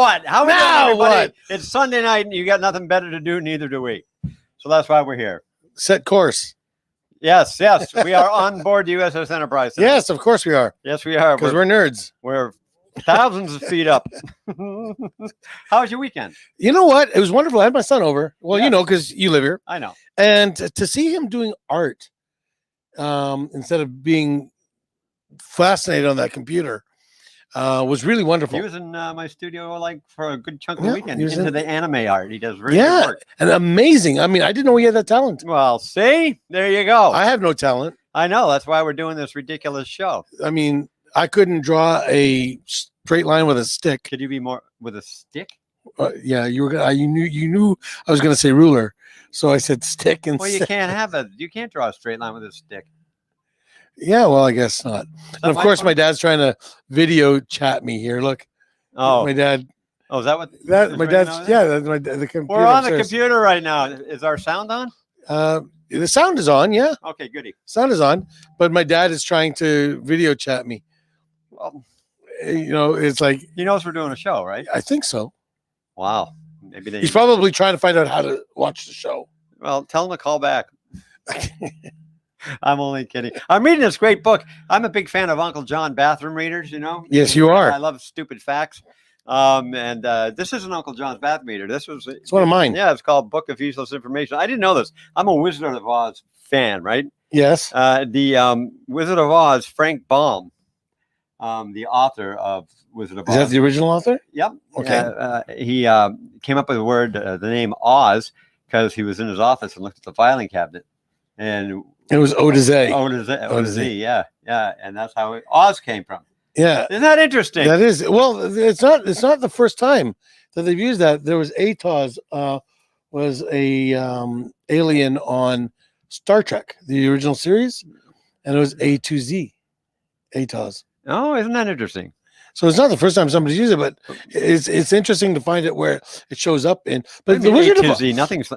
what? How we Now doing, everybody? what? It's Sunday night, and you got nothing better to do. Neither do we. So that's why we're here. Set course. Yes, we are on board the USS Enterprise tonight. Yes, of course we are. Yes, we are. Because we're nerds. We're thousands of feet up. How was your weekend? You know what? It was wonderful. I had my son over. Well, Yes. you know, because you live here. I know. And to see him doing art instead of being fascinated on that computer was really wonderful. He was in my studio like for a good chunk of Yeah, the weekend he was into in- the anime art. He does really good work. and amazing. I mean, I didn't know he had that talent. Well, see, there you go. I have no talent. I know. That's why we're doing this ridiculous show. I mean, I couldn't draw a straight line with a stick. Could you be more with a stick? Yeah, you were. You knew I was going to say ruler, so I said stick and. Well, you can't draw a straight line with a stick. Yeah, well, I guess not. And of course, my dad's trying to video chat me here. Look, Oh, my dad. is that what? That is my right dad's. now? Yeah, that's the computer. We're on the upstairs. computer right now. Is our sound on? The sound is on. Yeah, Okay, goody. sound is on. But my dad is trying to video chat me. Well, You know, it's like he knows we're doing a show, right? I think so. Wow. Maybe they. He's probably trying to find out how to watch the show. Well, tell him to call back. I'm only kidding. I'm reading this great book. I'm a big fan of Uncle John bathroom readers. You know. Yes, you are. I love stupid facts. And this isn't Uncle John's bathroom reader. This was. It's one of mine. Yeah, it's called Book of Useless Information. I didn't know this. I'm a Wizard of Oz fan, right? Yes. The Wizard of Oz, Frank Baum, the author of Wizard of Oz. Is that the original author? Yep. Okay. He came up with the word, the name Oz, because he was in his office and looked at the filing cabinet, and It was O to Z. O to Z, yeah, and that's how Oz came from. Yeah. Isn't that interesting? That is well. It's not the first time that they've used that. There was Atoz, was a alien on Star Trek, the original series, and it was A to Z, Atoz. Oh, isn't that interesting? So it's not the first time somebody's used it, but it's interesting to find it where it shows up in. But I the mean, Wizard A to of Z, nothing's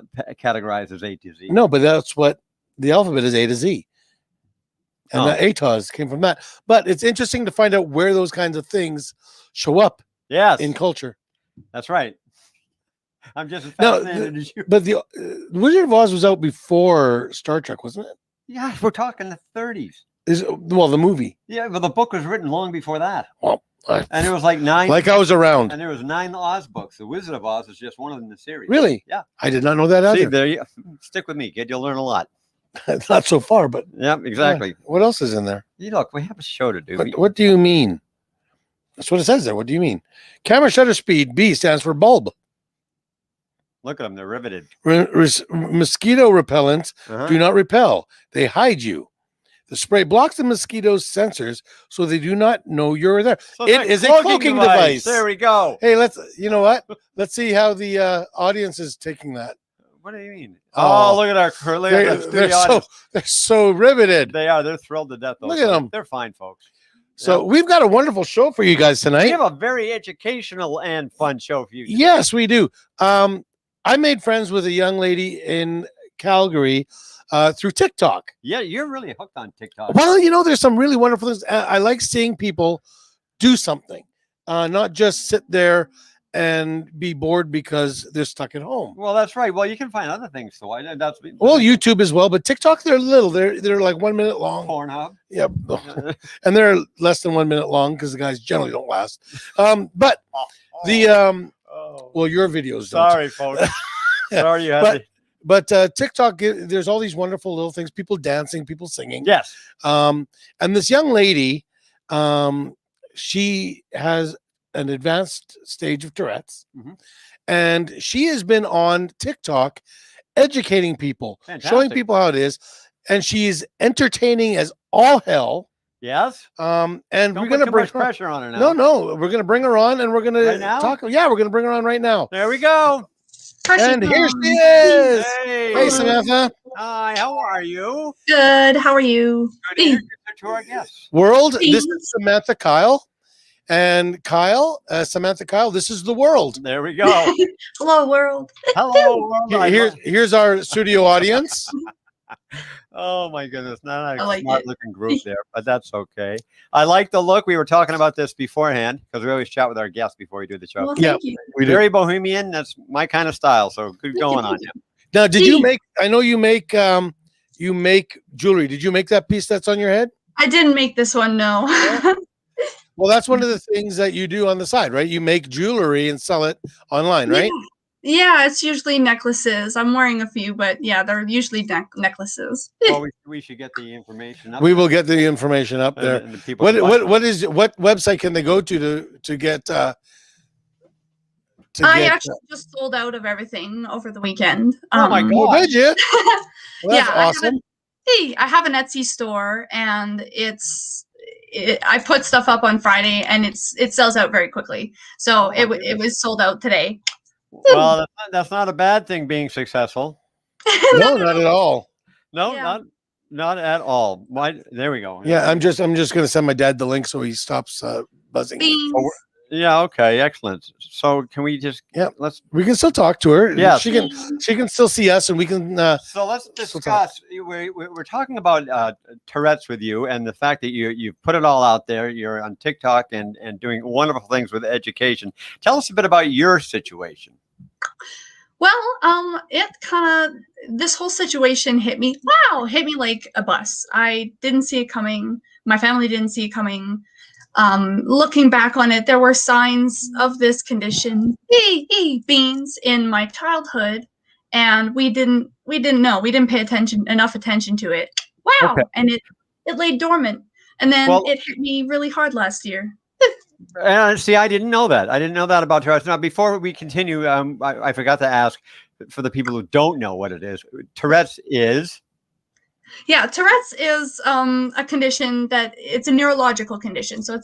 categorized as A to Z. no, but that's what the alphabet is, A to Z. And Oh. the Atoz came from that. But it's interesting to find out where those kinds of things show up Yes, in culture. that's right. I'm just as No, fascinated as you. But the Wizard of Oz was out before Star Trek, wasn't it? Yeah, we're talking the 30s. Well, the movie. Yeah, but the book was written long before that, Well, and it was like 9. like I was around. And there was 9 Oz books. The Wizard of Oz is just one of them in the series. Really? Yeah. I did not know that See, either. there you stick with me, kid. You'll learn a lot. Not so far, but Yep, exactly. yeah. What else is in there? You look, we have a show to do. What do you mean? That's what it says there. What do you mean? Camera shutter speed, B, stands for bulb. Look at them; they're riveted. Mosquito repellents Uh-huh. do not repel. They hide you. The spray blocks the mosquitoes' sensors so they do not know you're there. So It it's is a cloaking device. There we go. Hey, you know what? Let's see how the audience is taking that. What do you mean? Oh, Oh, look at our studio audience. They're so riveted. They are. They're thrilled to death. Look at them. They're fine, folks. So we've got a wonderful show for you guys We tonight. have a very educational and fun show for you. today. Yes, we do. I made friends with a young lady in Calgary through TikTok. Yeah, you're really hooked on TikTok. Well, you know, there's some really wonderful things. I like seeing people do something, not just sit there and be bored because they're stuck at home. Well, that's right. Well, you can find other things to watch. That's Well, YouTube as well, but TikTok, they're little. They're like 1 minute long. Pornhub. Yep. And they're less than 1 minute long because the guys generally don't last. But the well, your videos don't. Sorry, folks. Sorry, you had to. But TikTok, there's all these wonderful little things, people dancing, people singing. Yes. And this young lady, she has an advanced stage of Tourette's. Mhm. And she has been on TikTok educating people, showing Fantastic. people how it is. And she's entertaining as all hell. Yes. And Don't we're put going to too bring much pressure on her now. No, we're going to bring her on and we're going Right to now? talk. Yeah, we're going to bring her on right now. There we go. And here she is. Hey. Hey, Samantha. Hi, how are you? Good. How are you? Good to introduce her to our guests. World, this is Samantha Kyle. And Kyle, Samantha Kyle, this is the world. There we go. Hello, world. Hello, world. Here's our studio audience. Oh my goodness, not I a like smart it. looking group there, but that's okay. I like the look. We were talking about this beforehand because we always chat with our guests before we do the show. Well, Yeah, thank you. we do. Very bohemian. That's my kind of style. So good Thank you, going thank on you. you. Now, did you Gee. make? I know you make jewelry. Did you make that piece that's on your head? I didn't make this one, no. Well, that's one of the things that you do on the side, right? You make jewelry and sell it online, right? Yeah, it's usually necklaces. I'm wearing a few, but yeah, they're usually necklaces. Well, we should get the information up. We will get the information up there. And the people What can buy them. what website can they go to get I actually just sold out of everything over the weekend. Oh my Well, God. did you? Well, that's Yeah, awesome. I have an Etsy store, and I put stuff up on Friday, and it sells out very quickly. So Oh, my it was sold out today. Well, that's not a bad thing being successful. No, not at all. No, Yeah. not at all. Why? There we go. Yeah, I'm just gonna send my dad the link so he stops buzzing. Beans. Yeah. Okay. Excellent. So can we just? Yeah. Let's. We can still talk to her. Yeah. she can still see us, and we can. So let's Still talk. discuss. We're talking about Tourette's with you, and the fact that you put it all out there. You're on TikTok and doing wonderful things with education. Tell us a bit about your situation. Well, this whole situation hit me like a bus. I didn't see it coming. My family didn't see it coming. Looking back on it, there were signs of this condition, beans, in my childhood, and we didn't know. We didn't pay enough attention to it. Wow. Okay. And it lay dormant. And then Well- it hit me really hard last year. See, I didn't know that. I didn't know that about Tourette's. Now, before we continue, I forgot to ask for the people who don't know what it is. Tourette's is. Yeah, Tourette's is a condition that it's a neurological condition. So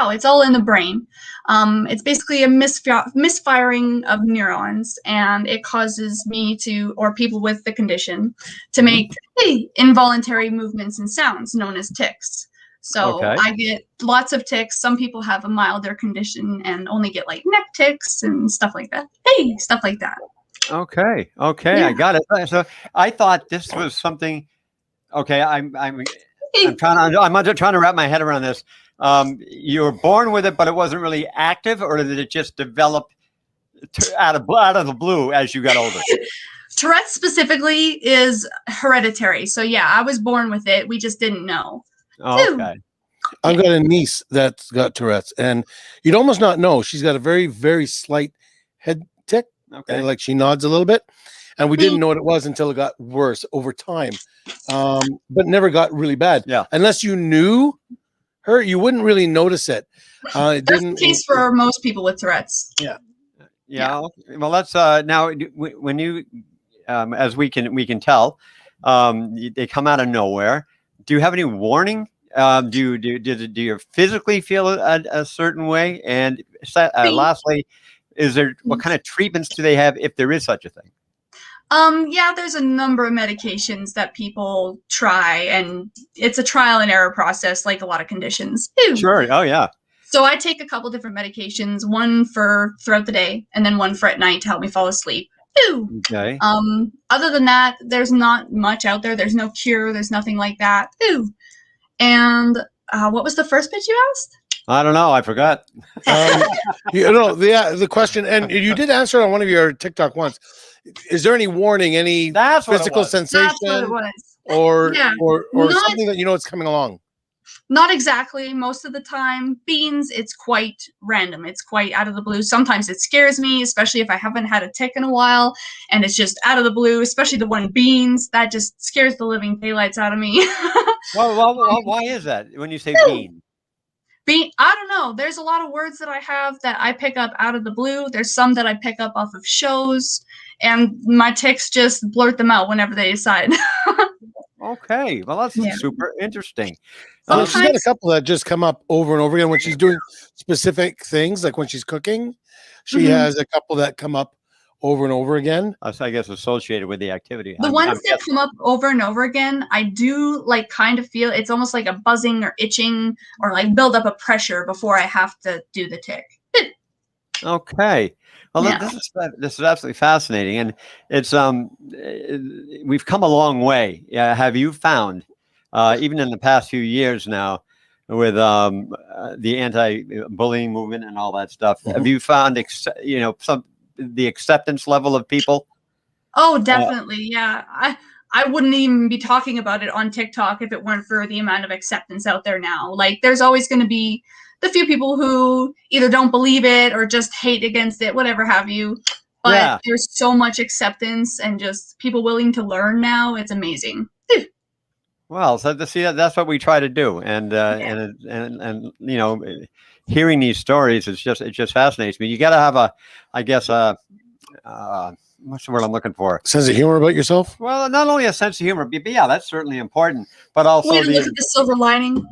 it's all in the brain. It's basically a misfiring of neurons, and it causes me or people with the condition to make involuntary movements and sounds known as tics. So Okay. I get lots of tics. Some people have a milder condition and only get like neck tics and stuff like that. Stuff like that. Okay. Yeah. I got it. So I thought this was something. Okay, I'm trying to wrap my head around this. You were born with it, but it wasn't really active, or did it just develop out of the blue as you got older? Tourette's specifically is hereditary. So yeah, I was born with it. We just didn't know. Oh, okay. I've got a niece that's got Tourette's, and you'd almost not know. She's got a very, very slight head tick, Okay. and like she nods a little bit. And we didn't know what it was until it got worse over time, but never got really bad. Yeah. Unless you knew her, you wouldn't really notice it. It That's didn't. the case for most people with Tourette's. Yeah. Well, let's now when you, as we can tell, they come out of nowhere. Do you have any warning? Do you physically feel a certain way? And lastly, what kind of treatments do they have if there is such a thing? Yeah, there's a number of medications that people try, and it's a trial and error process, like a lot of conditions. Sure. Oh, yeah. So I take a couple different medications, one for throughout the day, and then one for at night to help me fall asleep. Okay. Other than that, there's not much out there. There's no cure. There's nothing like that. And what was the first bit you asked? I don't know. I forgot. The question, and you did answer it on one of your TikTok once. Is there any warning, any That's what it physical was. That's what it sensation, was. or Yeah. or Not- something that you know it's coming along? Not exactly. Most of the time, beans, it's quite random. It's quite out of the blue. Sometimes it scares me, especially if I haven't had a tick in a while, and it's just out of the blue, especially the one beans. That just scares the living daylights out of me. Well, why is that when you say bean? I don't know. There's a lot of words that I have that I pick up out of the blue. There's some that I pick up off of shows, and my ticks just blurt them out whenever they decide. Okay. Well, that's Yeah. super interesting. She's got a couple that just come up over and over again when she's doing specific things, like when she's cooking. She Mhm. has a couple that come up over and over again. I guess associated with the activity. The ones that come up over and over again, I do like kind of feel it's almost like a buzzing or itching or like build up a pressure before I have to do the tick. Okay. Well, Yeah. this is absolutely fascinating, and it's we've come a long way. Have you found, even in the past few years now, with the anti-bullying movement and all that stuff, have you found the acceptance level of people? Oh, definitely. Yeah. I wouldn't even be talking about it on TikTok if it weren't for the amount of acceptance out there now. Like, there's always going to be the few people who either don't believe it or just hate against it, whatever have you. But Yeah. there's so much acceptance and just people willing to learn now. It's amazing. Well, so to see that's what we try to do, and hearing these stories, it just fascinates me. You got to have I guess what's the word I'm looking for? Sense of humor about yourself. Well, not only a sense of humor, but yeah, that's certainly important, but also Way to look at the silver lining.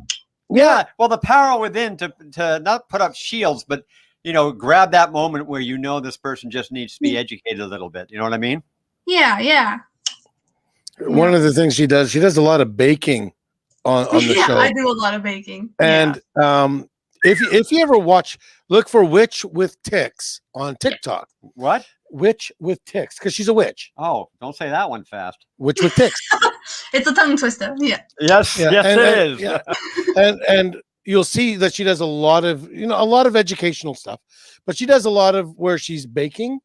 Yeah, well, the power within to not put up shields, but grab that moment where this person just needs to be educated a little bit. You know what I mean? Yeah, yeah. One of the things she does a lot of baking on the show. I do a lot of baking. And if you ever look for Witch with Ticks on TikTok. What? Witch with Ticks, because she's a witch. Oh, don't say that one fast. Witch with Ticks. It's a tongue twister. Yeah. Yes, Yeah, yes, and, it and, is. Yeah. and you'll see that she does a lot of educational stuff, but she does a lot of where she's baking,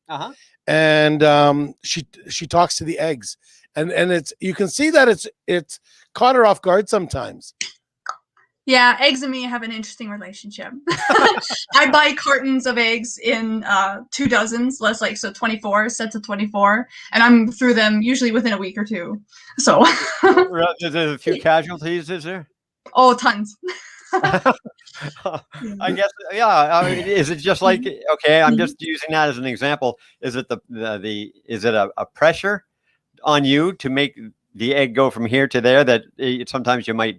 and she talks to the eggs, and it's you can see that it's caught her off guard sometimes. Yeah, eggs and me have an interesting relationship. I buy cartons of eggs in 2 dozens, 24 sets of 24, and I'm through them usually within a week or two. So There's a few casualties, is there? Oh, tons. I guess, yeah. I mean, is it just like, okay, I'm just using that as an example. Is it is it a pressure on you to make the egg go from here to there that sometimes you might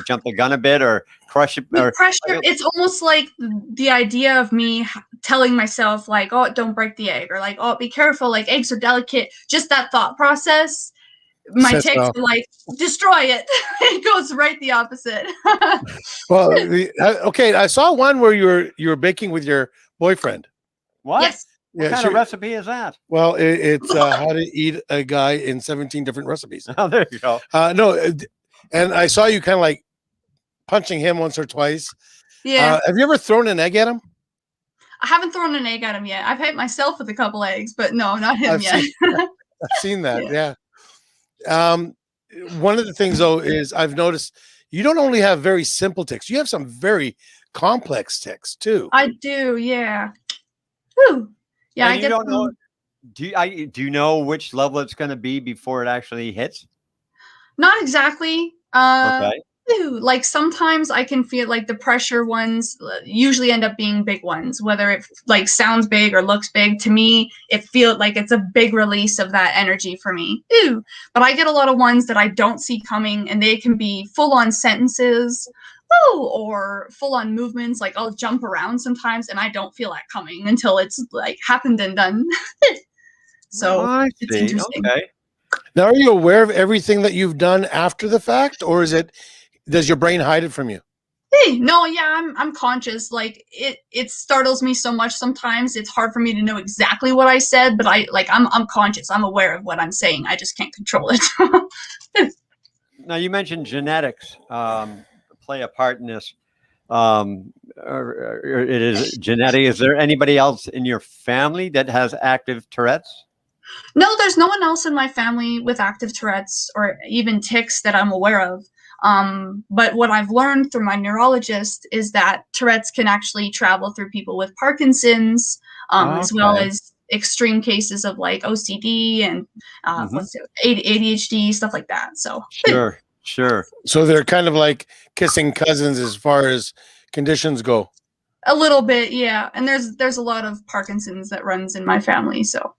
jump the gun a bit or crush it? Or pressure. It's almost like the idea of me telling myself like, oh, don't break the egg, or like, oh, be careful, like eggs are delicate. Just that thought process. My ticks are like, destroy it. It goes right the opposite. Well, okay. I saw one where you were baking with your boyfriend. What? Yes. What kind of recipe is that? Well, it's how to eat a guy in 17 different recipes. Oh, there you go. No. And I saw you kind of like punching him once or twice. Yeah. Have you ever thrown an egg at him? I haven't thrown an egg at him yet. I've hit myself with a couple eggs, but no, not him yet. I've seen that. Yeah. One of the things though is I've noticed you don't only have very simple ticks. You have some very complex ticks too. I do. Yeah. Whew. Yeah. And you don't know. Do you know which level it's going to be before it actually hits? Not exactly. Okay. Like sometimes I can feel like the pressure ones usually end up being big ones, whether it like sounds big or looks big. To me, it feels like it's a big release of that energy for me. But I get a lot of ones that I don't see coming, and they can be full on sentences, or full on movements. Like I'll jump around sometimes, and I don't feel that coming until it's like happened and done. So it's interesting. Okay. Now, are you aware of everything that you've done after the fact, or does your brain hide it from you? No, yeah, I'm conscious. Like it startles me so much sometimes. It's hard for me to know exactly what I said, but I'm conscious. I'm aware of what I'm saying. I just can't control it. Now you mentioned genetics play a part in this. Or it is genetic. Is there anybody else in your family that has active Tourette's? No, there's no one else in my family with active Tourette's or even tics that I'm aware of. But what I've learned through my neurologist is that Tourette's can actually travel through people with Parkinson's, as well as extreme cases of like OCD and ADHD, stuff like that. So sure. So they're kind of like kissing cousins as far as conditions go. A little bit, yeah. And there's a lot of Parkinson's that runs in my family, so.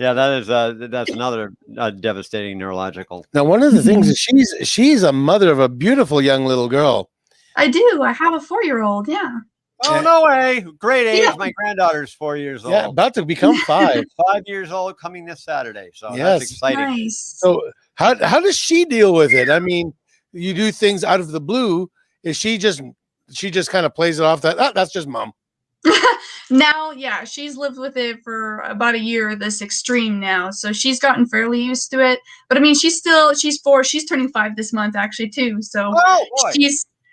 Yeah, that's another devastating neurological. Now, one of the things is she's a mother of a beautiful young little girl. I do. I have a 4-year-old. Yeah. Oh, no way! Great age. Yeah. My granddaughter's 4 years old. Yeah, about to become 5. 5 years old, coming this Saturday. So that's exciting. Nice. So how does she deal with it? I mean, you do things out of the blue. Is she just kind of plays it off that that's just mom? Now, yeah, she's lived with it for about a year, this extreme now. So she's gotten fairly used to it. But I mean, she's 4, she's turning 5 this month actually too. So Oh boy.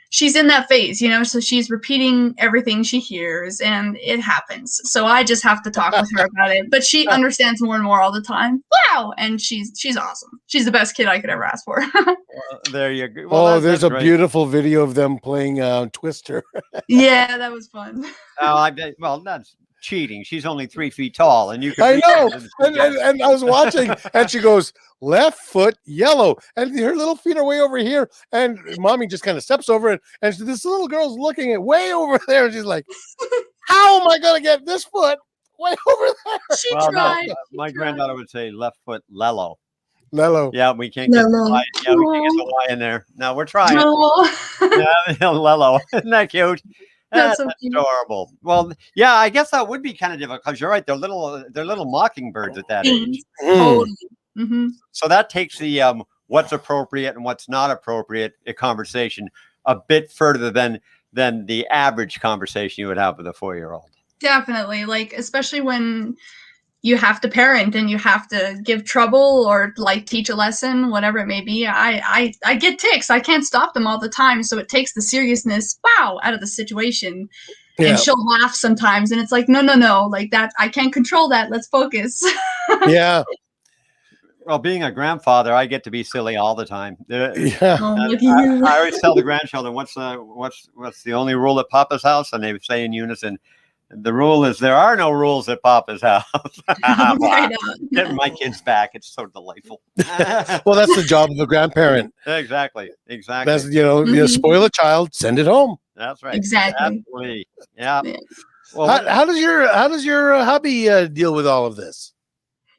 she's in that phase, so she's repeating everything she hears and it happens. So I just have to talk with her about it. But she understands more and more all the time. Wow. And she's awesome. She's the best kid I could ever ask for. There you go. Well, there's a great. beautiful video of them playing Twister. Yeah, that was fun. Oh, well, that's cheating. She's only 3 feet tall, and you can. I know. And I was watching, and she goes, left foot yellow, and her little feet are way over here, and mommy just kind of steps over it, and this little girl's looking at way over there, and she's like, how am I going to get this foot way over there? She tried. My granddaughter would say left foot lello. Lello. Yeah, we can't get the Y. Yeah, we can't get the Y in there. No, we're trying. Yeah, lello. Isn't that cute? That's so cute. Adorable. Well, yeah, I guess that would be kind of difficult because you're right. They're little mockingbirds at that age. Totally. Mm-hmm. So that takes the what's appropriate and what's not appropriate conversation a bit further than the average conversation you would have with a 4-year-old. Definitely, like especially when you have to parent and you have to give trouble or like teach a lesson, whatever it may be. I get tics. I can't stop them all the time. So it takes the seriousness, out of the situation. Yeah. And she'll laugh sometimes. And it's like, no, like that. I can't control that. Let's focus. Yeah. Well, being a grandfather, I get to be silly all the time. Yeah. I always tell the grandchildren, what's the only rule at Papa's house? And they say in unison, the rule is there are no rules at Papa's house. Getting my kids back. It's so delightful. Well, that's the job of a grandparent. Exactly. That's, spoil a child, send it home. That's right. Exactly. Absolutely. Yeah. Well, how does your hubby deal with all of this?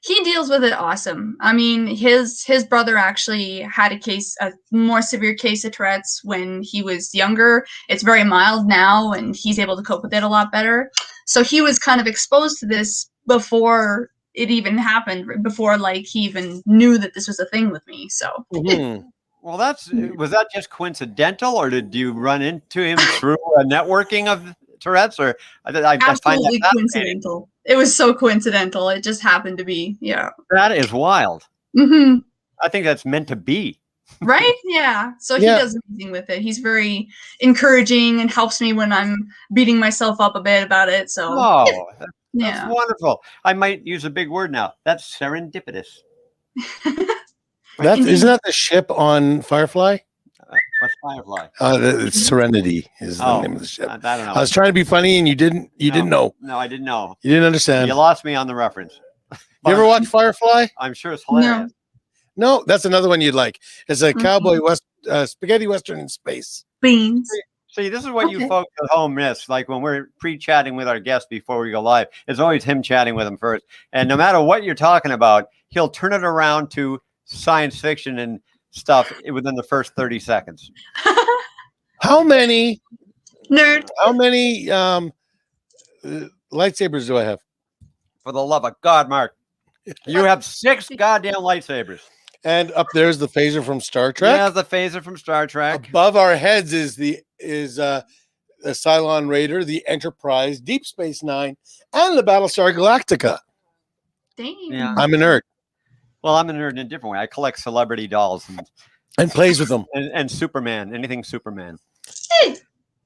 He deals with it awesome. I mean, his brother actually had a more severe case of Tourette's when he was younger. It's very mild now, and he's able to cope with it a lot better. So he was kind of exposed to this before it even happened, before like he even knew that this was a thing with me. So. Mm-hmm. Well, was that just coincidental, or did you run into him through a networking of Tourette's, or I find that coincidental. It was so coincidental. It just happened to be. Yeah. That is wild. Mm-hmm. I think that's meant to be. Right? Yeah. So he does amazing with it. He's very encouraging and helps me when I'm beating myself up a bit about it. So that's wonderful. I might use a big word now. That's serendipitous. Isn't that the ship on Firefly? What's Firefly? It's Serenity is the name of the ship. I don't know. I was trying to be funny, and you didn't know. No, I didn't know. You didn't understand. You lost me on the reference. You ever watch Firefly? I'm sure it's hilarious. No, that's another one you'd like. It's a cowboy spaghetti western in space. Beans. See, this is what you folks at home miss. Like when we're pre-chatting with our guests before we go live, it's always him chatting with them first. And no matter what you're talking about, he'll turn it around to science fiction and stuff within the first 30 seconds. How many nerd? How many lightsabers do I have? For the love of God, Mark, you have 6 goddamn lightsabers. And up there's the phaser from Star Trek. Yeah, the phaser from Star Trek. Above our heads is the Cylon Raider, the Enterprise, Deep Space Nine, and the Battlestar Galactica. Damn. Yeah. I'm a nerd. Well, I'm a nerd in a different way. I collect celebrity dolls and plays with them. And Superman, anything Superman. Hey.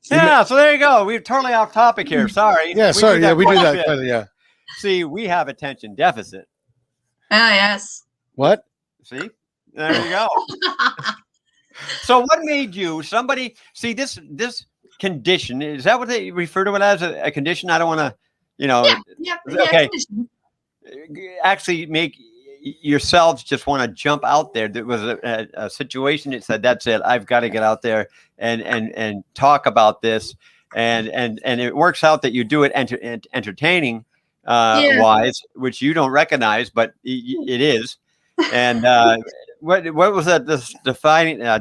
Yeah, so there you go. We're totally off topic here. Sorry. Yeah, sorry. Yeah, we do that. Kind of, yeah. See, we have attention deficit. Ah, yes. What? See? There you go. So what made you see this condition? Is that what they refer to it as, a condition? I don't want to, Yeah, okay. Actually make yourselves just want to jump out there. There was a situation that said, that's it. I've got to get out there and talk about this. And it works out that you do it entertaining wise, which you don't recognize, but it is. And what was that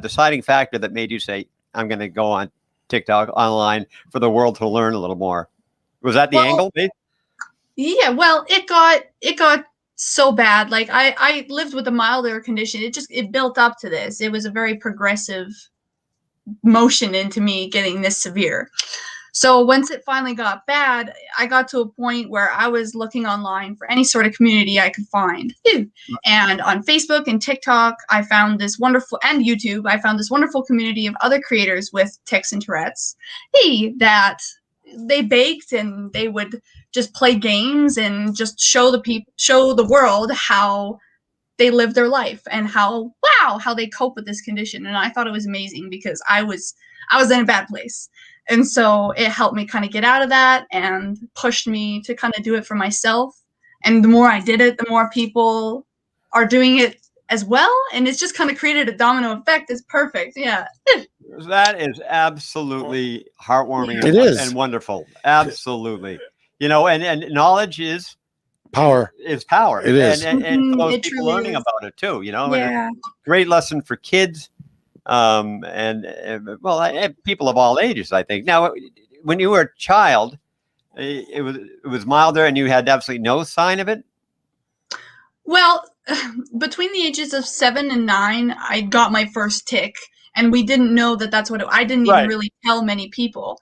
deciding factor that made you say, I'm going to go on TikTok online for the world to learn a little more? Was that the angle? Yeah, well, it got so bad. Like I lived with a milder condition. It built up to this. It was a very progressive motion into me getting this severe. So once it finally got bad, I got to a point where I was looking online for any sort of community I could find. And on Facebook and TikTok, I found this wonderful, and YouTube, I found this wonderful community of other creators with tics and Tourette's that they baked and they would just play games and just show the world how they live their life and how they cope with this condition. And I thought it was amazing because I was in a bad place. And so it helped me kind of get out of that and pushed me to kind of do it for myself. And the more I did it, the more people are doing it as well. And it's just kind of created a domino effect. It's perfect. Yeah. That is absolutely heartwarming. It is. And wonderful. Absolutely. And knowledge is power. Is power. It is. And for those It people truly learning is. about it too, Yeah. And a great lesson for kids. People of all ages, I think. Now, when you were a child, it was milder, and you had absolutely no sign of it. Well, between the ages of 7 and 9, I got my first tic, and we didn't know that that's what I didn't even really tell many people.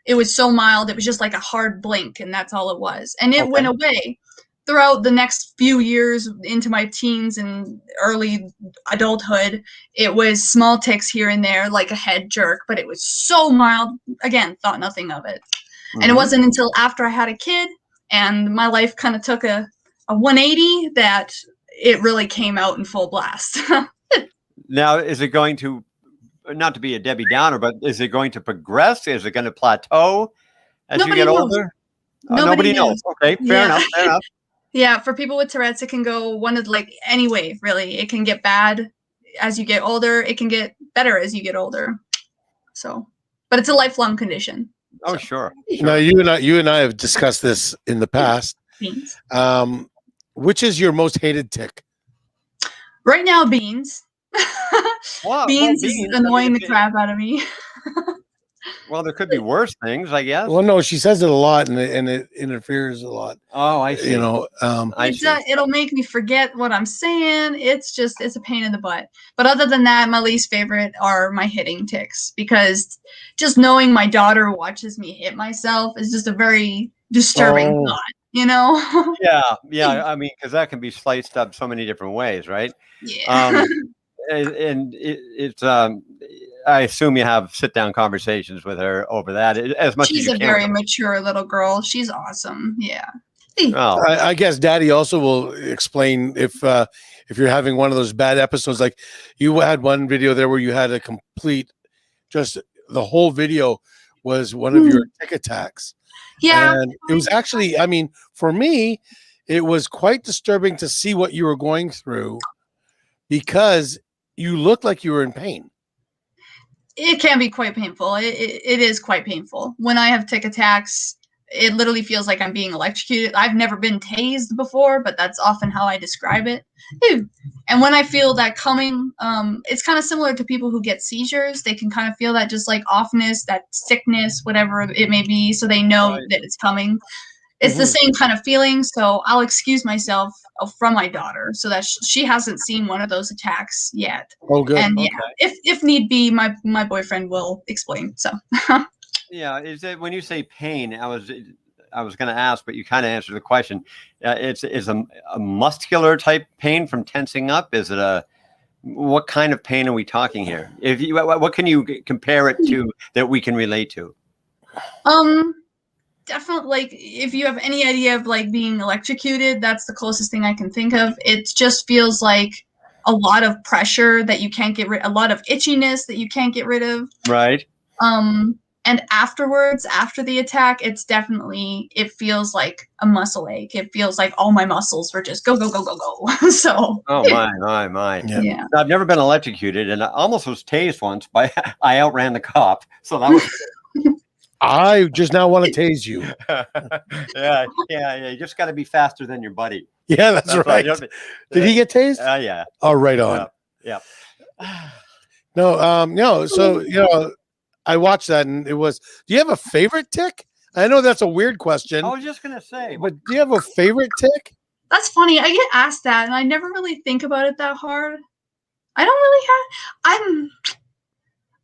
It was so mild; it was just like a hard blink, and that's all it was. And it went away. Throughout the next few years into my teens and early adulthood, it was small tics here and there, like a head jerk, but it was so mild. Again, thought nothing of it. And it wasn't until after I had a kid and my life kind of took a 180 that it really came out in full blast. Now, is it going to, not to be a Debbie Downer, but is it going to progress? Is it going to plateau as you get older? Nobody knows. Okay, fair enough. Yeah, for people with Tourette's, it can go anyway, really. It can get bad as you get older. It can get better as you get older. So, but it's a lifelong condition. Oh, sure. Now, you and I have discussed this in the past. Beans. Which is your most hated tic? Right now, beans. Beans is annoying the crap out of me. Well, there could be worse things, I guess. Well, no, she says it a lot, and it interferes a lot. Oh, I see. It'll make me forget what I'm saying. It's a pain in the butt. But other than that, my least favorite are my hitting tics, because just knowing my daughter watches me hit myself is just a very disturbing thought, Yeah. I mean, because that can be sliced up so many different ways, right? Yeah. And it's I assume you have sit-down conversations with her over that as much as you can. She's a very mature little girl. She's awesome. Yeah. Oh. I guess Daddy also will explain if you're having one of those bad episodes. Like you had one video there where you had a complete, just the whole video was one of your tic attacks. Yeah. And it was actually, I mean, for me, it was quite disturbing to see what you were going through because you looked like you were in pain. It can be quite painful. It is quite painful. When I have tic attacks, it literally feels like I'm being electrocuted. I've never been tased before, but that's often how I describe it. And when I feel that coming, it's kind of similar to people who get seizures. They can kind of feel that just like offness, that sickness, whatever it may be, so they know that it's coming. It's the same kind of feeling, so I'll excuse myself from my daughter so that she hasn't seen one of those attacks yet. Oh, good. And if need be, my boyfriend will explain. So. Yeah, is it when you say pain? I was going to ask, but you kind of answered the question. It's a muscular type pain from tensing up. Is it what kind of pain are we talking here? What can you compare it to that we can relate to? Definitely, like if you have any idea of like being electrocuted, that's the closest thing I can think of. It just feels like a lot of pressure that you can't get rid, a lot of itchiness that you can't get rid of. Right. And afterwards, after the attack, it feels like a muscle ache. It feels like all my muscles were just go, go, go, go, go. So. Oh my. Yeah. I've never been electrocuted, and I almost was tased once, but I outran the cop. So that was. I just now want to tase you. Yeah. You just got to be faster than your buddy. Yeah, that's right. Did he get tased? Yeah. Oh, right on. Yeah. No. So I watched that, and it was. Do you have a favorite tic? I know that's a weird question. I was just gonna say, but do you have a favorite tic? That's funny. I get asked that, and I never really think about it that hard. I don't really have.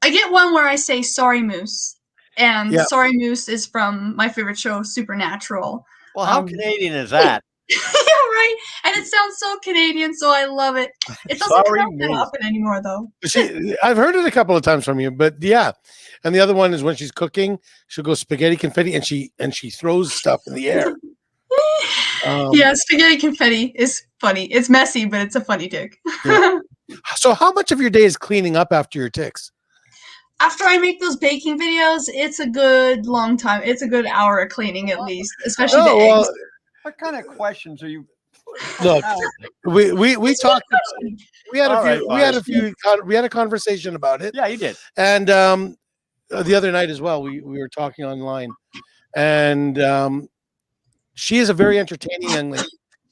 I get one where I say "sorry, moose," And Yeah. Sorry Moose is from my favorite show, Supernatural. Well, how Canadian is that? Yeah, right. And it sounds so Canadian, so I love it. It doesn't come Sorry out that Moose. often anymore, though. I've heard it a couple of times from you, but yeah. And the other one is when she's cooking, she'll go spaghetti confetti, and she throws stuff in the air. Yeah, spaghetti confetti is funny. It's messy, but it's a funny tick. Yeah. So how much of your day is cleaning up after your ticks? After I make those baking videos, it's a good long time. It's a good hour of cleaning at least, especially the eggs. What kind of questions are you? Look, we talked. We had a conversation about it. Yeah, you did. And the other night as well, we were talking online, and she is a very entertaining young lady.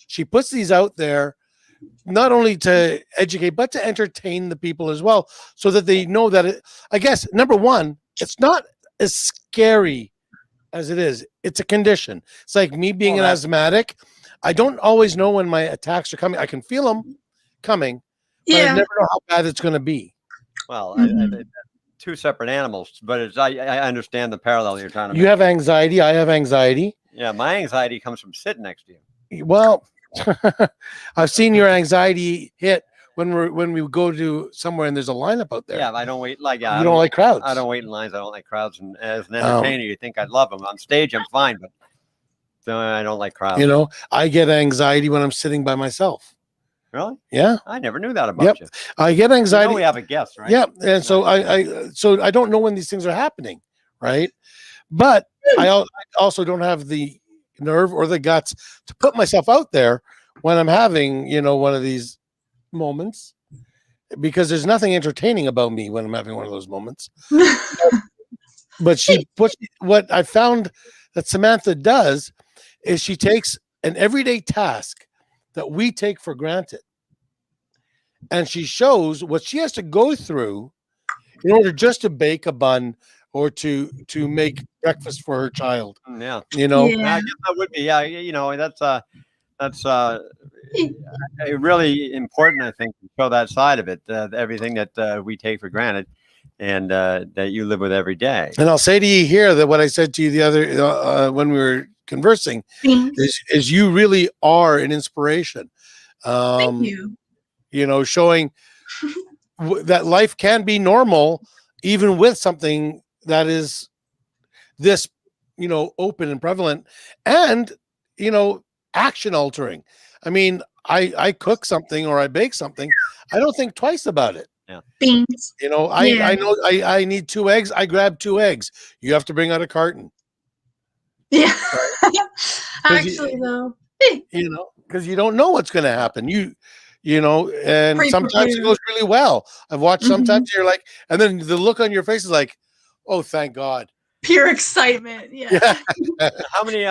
She puts these out there not only to educate, but to entertain the people as well, so that they know that I guess, number one, it's not as scary as it is. It's a condition. It's like me being an asthmatic. I don't always know when my attacks are coming. I can feel them coming, but I never know how bad it's going to be. Well, two separate animals, but I understand the parallel you're trying to make. You have anxiety. I have anxiety. Yeah, my anxiety comes from sitting next to you. Well, I've seen your anxiety hit when we go to somewhere and there's a lineup out there. Yeah, I don't wait. Like you don't like crowds. I don't wait in lines. I don't like crowds. And as an entertainer, you think I'd love them on stage. I'm fine, but I don't like crowds. You know, I get anxiety when I'm sitting by myself. Really? Yeah. I never knew that about you. I get anxiety. We have a guest, right? Yeah, and so I don't know when these things are happening, right? But I also don't have the nerve or the guts to put myself out there when I'm having, one of these moments, because there's nothing entertaining about me when I'm having one of those moments. But what I found that Samantha does is she takes an everyday task that we take for granted, and she shows what she has to go through in order just to bake a bun or to make breakfast for her child. Yeah. Yeah. I guess that would be, that's really important, I think, to show that side of it, everything that we take for granted and that you live with every day. And I'll say to you here that what I said to you the other when we were conversing is you really are an inspiration. Thank you. Showing that life can be normal even with something that is this, open and prevalent and, action altering. I mean, I cook something or I bake something. I don't think twice about it. Yeah. Beans. I know I need 2 eggs. I grab 2 eggs. You have to bring out a carton. Yeah. Actually, though. Because you don't know what's going to happen. And sometimes it goes really well. I've watched sometimes you're like, and then the look on your face is like, oh, thank God. Pure excitement. Yeah. How many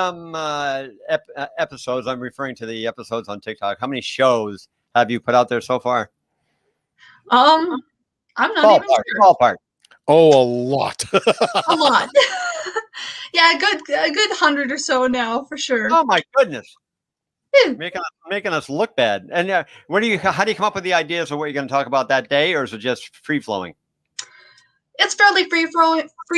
episodes? I'm referring to the episodes on TikTok. How many shows have you put out there so far? I'm not even sure. Ballpark. Oh, a lot. A lot. Yeah, a good 100 or so now for sure. Oh my goodness. Making us look bad. And how do you come up with the ideas of what you're going to talk about that day, or is it just free flowing? It's fairly free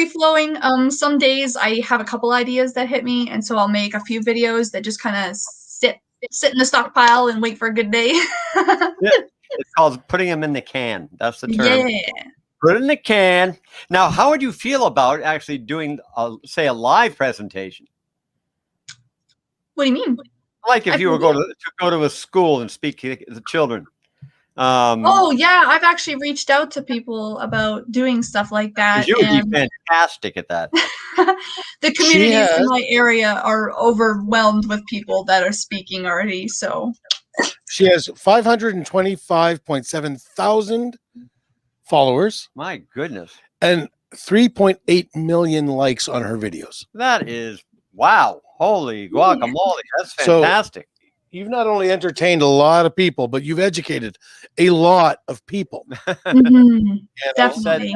flowing. Some days I have a couple ideas that hit me, and so I'll make a few videos that just kind of sit in the stockpile and wait for a good day. It's called putting them in the can. That's the term. Yeah. Put it in the can. Now, how would you feel about actually doing, say, a live presentation? What do you mean? Like if you were going to go to a school and speak to the children. Oh yeah, I've actually reached out to people about doing stuff like that. You would be fantastic at that. The communities in my area are overwhelmed with people that are speaking already. So she has 525.7 thousand followers. My goodness. And 3.8 million likes on her videos. That is wow. Holy guacamole. That's fantastic. So you've not only entertained a lot of people, but you've educated a lot of people. Definitely. That's very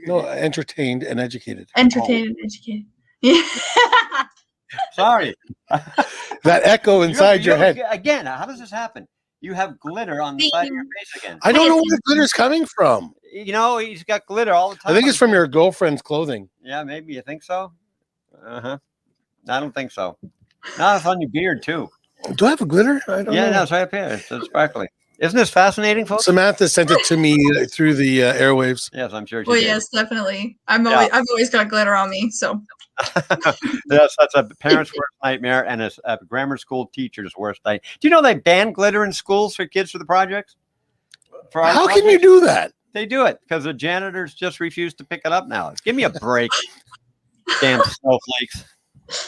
good. No, entertained and educated. Entertained and educated. Yeah. Sorry. That echo inside your head. Again, how does this happen? You have glitter on the side of your face again. I don't know where the glitter's coming from. You know, he's got glitter all the time. I think it's from your girlfriend's clothing. Yeah, maybe you think so. I don't think so. No, it's on your beard too. Do I have a glitter? I don't know. No, it's right up here. It's sparkly. Isn't this fascinating, folks? Samantha sent it to me through the airwaves. Yes, I'm sure she Well, did. yes, definitely. I've always got glitter on me, so. Yes, that's a parent's worst nightmare and a grammar school teacher's worst nightmare. Do you know they ban glitter in schools for kids for the projects? How can you do that? They do it because the janitors just refuse to pick it up now. Give me a break. Damn snowflakes.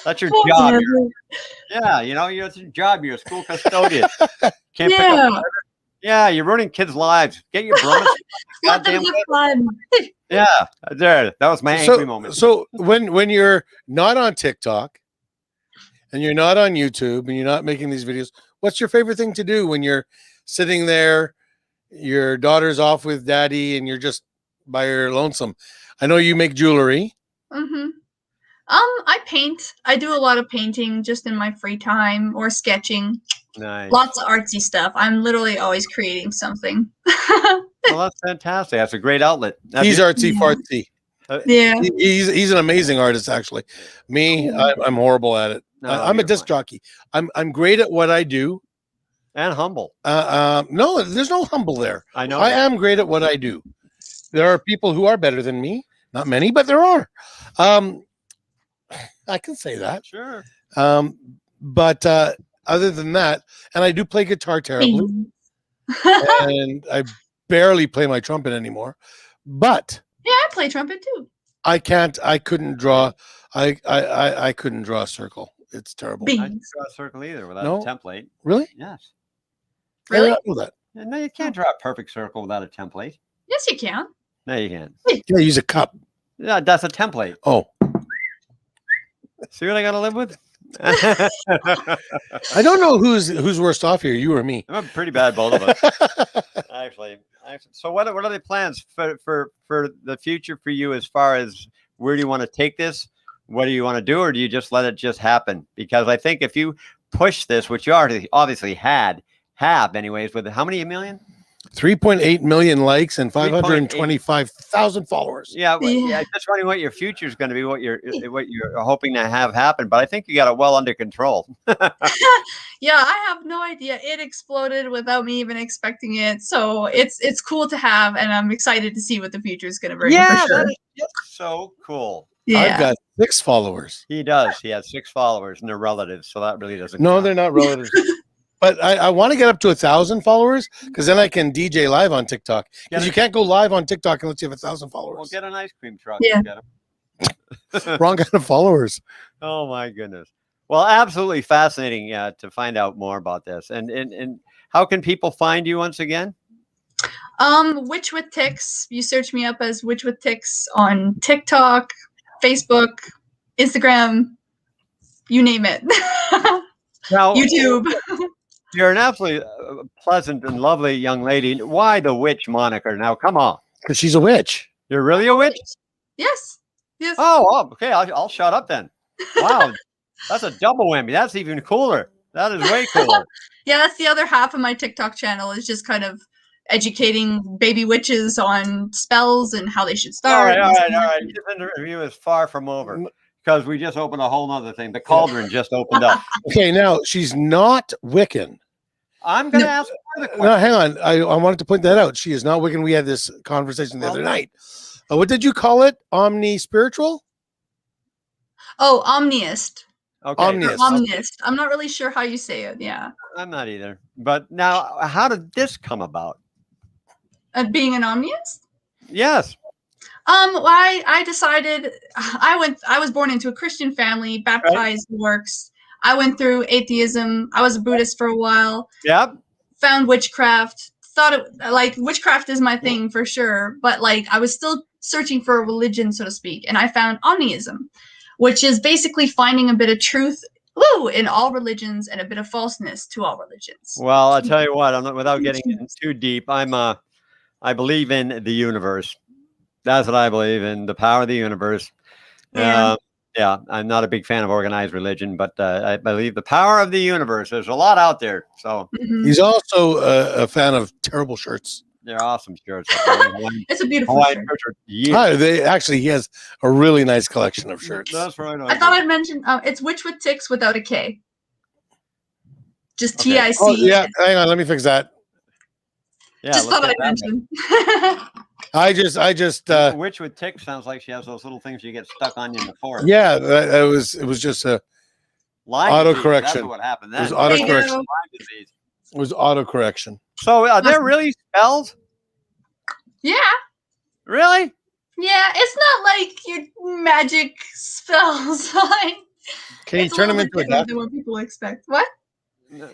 That's your job. Yeah, you know, it's your job. You're a school custodian. Can't pick up glitter. Yeah, you're ruining kids' lives. Get your broom. Goddamn fun. Yeah, there. That was my angry moment. So when you're not on TikTok and you're not on YouTube and you're not making these videos, what's your favorite thing to do when you're sitting there, your daughter's off with daddy, and you're just by your lonesome? I know you make jewelry. Mm-hmm. I paint. I do a lot of painting just in my free time or sketching. Nice. Lots of artsy stuff. I'm literally always creating something. Well, that's fantastic. That's a great outlet. He's artsy fartsy. Yeah. He's an amazing artist, actually. Me, I'm horrible at it. No, I'm a disc jockey. I'm great at what I do. And humble. No, there's no humble there. I know. I am great at what I do. There are people who are better than me. Not many, but there are. I can say that. Sure. But other than that, and I do play guitar terribly, and I barely play my trumpet anymore. But yeah, I play trumpet too. I couldn't draw. I couldn't draw a circle. It's terrible. I didn't draw a circle either without a template. Really? Yes. Really? I did not know that. No, you can't draw a perfect circle without a template. Yes, you can. No, you can't. Yeah, use a cup. Yeah, that's a template. Oh. See what I got to live with? I don't know who's worst off here, you or me. I'm pretty bad, both of us. Actually. So what are the plans for the future for you as far as where do you want to take this? What do you want to do, or do you just let it just happen? Because I think if you push this, which you already obviously have anyways, with how many million? 3.8 million likes and 525,000 followers. Yeah. Just wondering what your future is going to be, what you're hoping to have happen. But I think you got it well under control. Yeah, I have no idea. It exploded without me even expecting it. So it's cool to have, and I'm excited to see what the future is going to bring. Yeah, for sure. that is so cool. Yeah. I've got 6 followers. He does. He has 6 followers, and they're relatives, so that really doesn't. No, count. they're not relatives. But I want to get up to 1,000 followers because then I can DJ live on TikTok. Because you can't go live on TikTok unless you have 1,000 followers. Well, get an ice cream truck. Yeah. Wrong kind of followers. Oh my goodness. Well, absolutely fascinating to find out more about this. And how can people find you once again? Witch with Ticks. You search me up as Witch with Ticks on TikTok, Facebook, Instagram, you name it. Now, YouTube. You're an absolutely pleasant and lovely young lady. Why the witch moniker? Now, come on. Because she's a witch. You're really a witch? Yes. Oh, okay. I'll shut up then. Wow. That's a double whammy. That's even cooler. That is way cooler. Yeah, that's the other half of my TikTok channel is just kind of educating baby witches on spells and how they should start. All right. This interview is far from over because we just opened a whole nother thing. The cauldron just opened up. Okay, now she's not Wiccan. I'm going to ask another question. No, hang on. I wanted to point that out. She is not Wiccan. We had this conversation the other night. What did you call it? Omni-spiritual? Oh, Omniist. Okay. Omniist. I'm not really sure how you say it. Yeah. I'm not either. But now, how did this come about? Being an Omniist? Yes. Well, I decided I was born into a Christian family, baptized works. I went through atheism. I was a Buddhist for a while. Yep. Found witchcraft. Thought it witchcraft is my thing for sure, but I was still searching for a religion, so to speak, and I found Omniism, which is basically finding a bit of truth in all religions and a bit of falseness to all religions. Well, I'll tell you what. Without getting too deep, I believe in the universe. That's what I believe in, the power of the universe. Yeah. Yeah, I'm not a big fan of organized religion, but I believe the power of the universe. There's a lot out there, so Mhm. He's also a fan of terrible shirts. they're awesome shirts. It's a beautiful Hawaiian shirt. shirts are years. He has a really nice collection of shirts. That's right. I thought I'd mention it's Witch with Ticks without a K. Just Okay. TIC. Oh yeah, hang on, let me fix that. Yeah, Just let's thought get I'd that mention. I just right. A witch with ticks sounds like she has those little things you get stuck on you in the forest. yeah, it was just a Lyme disease, autocorrection. That's what happened. It was Then. autocorrection. Lyme Disease. it was autocorrection. So are there really spells? Yeah. Really? Yeah, it's not like your magic spells. Like, Can you it's turn him little into a bit duck? different than what people expect. What?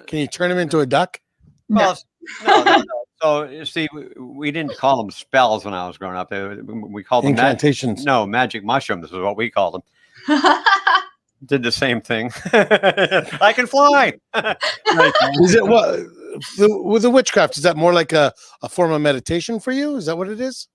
Can you turn him into a duck? Well, no. So you see, we didn't call them spells when I was growing up. We called them Incantations. magic mushrooms is what we called them. Did the same thing. I can fly. Is it what with the witchcraft? Is that more like a form of meditation for you? Is that what it is?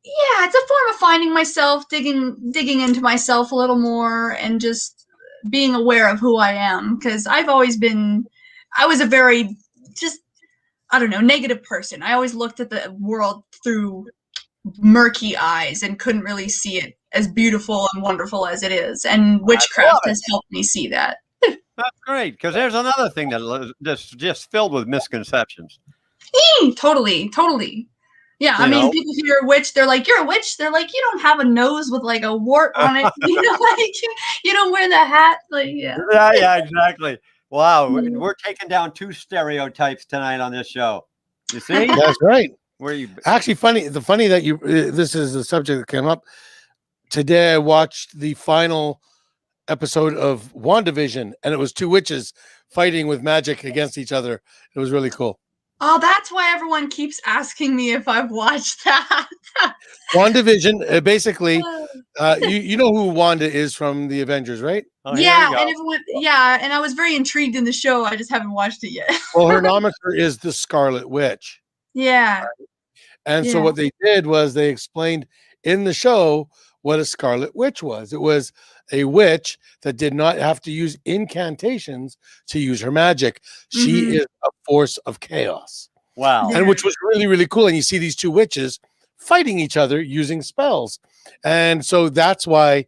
Yeah, it's a form of finding myself, digging into myself a little more, and just being aware of who I am. Because I was a very just, I don't know, negative person. I always looked at the world through murky eyes and couldn't really see it as beautiful and wonderful as it is. And witchcraft has helped me see that. That's great, because there's another thing that's just filled with misconceptions. Totally. Yeah, I mean, people hear witch, they're like, "You're a witch." They're like, "You don't have a nose with like a wart on it. Like you don't wear the hat." Like, yeah. Yeah, exactly. Wow, we're taking down 2 stereotypes tonight on this show. You see? That's right. Where you Actually, funny that you this is the subject that came up today. I watched the final episode of WandaVision, and it was 2 witches fighting with magic against each other. It was really cool. Oh, that's why everyone keeps asking me if I've watched that. WandaVision, basically, you know who Wanda is from the Avengers, right? Oh, yeah, and everyone, and I was very intrigued in the show. I just haven't watched it yet. Well, her moniker is the Scarlet Witch. Yeah. And so what they did was they explained in the show what a Scarlet Witch was. It was a witch that did not have to use incantations to use her magic. She is a force of chaos. Wow. And which was really, really cool. And you see these 2 witches fighting each other using spells. And so that's why,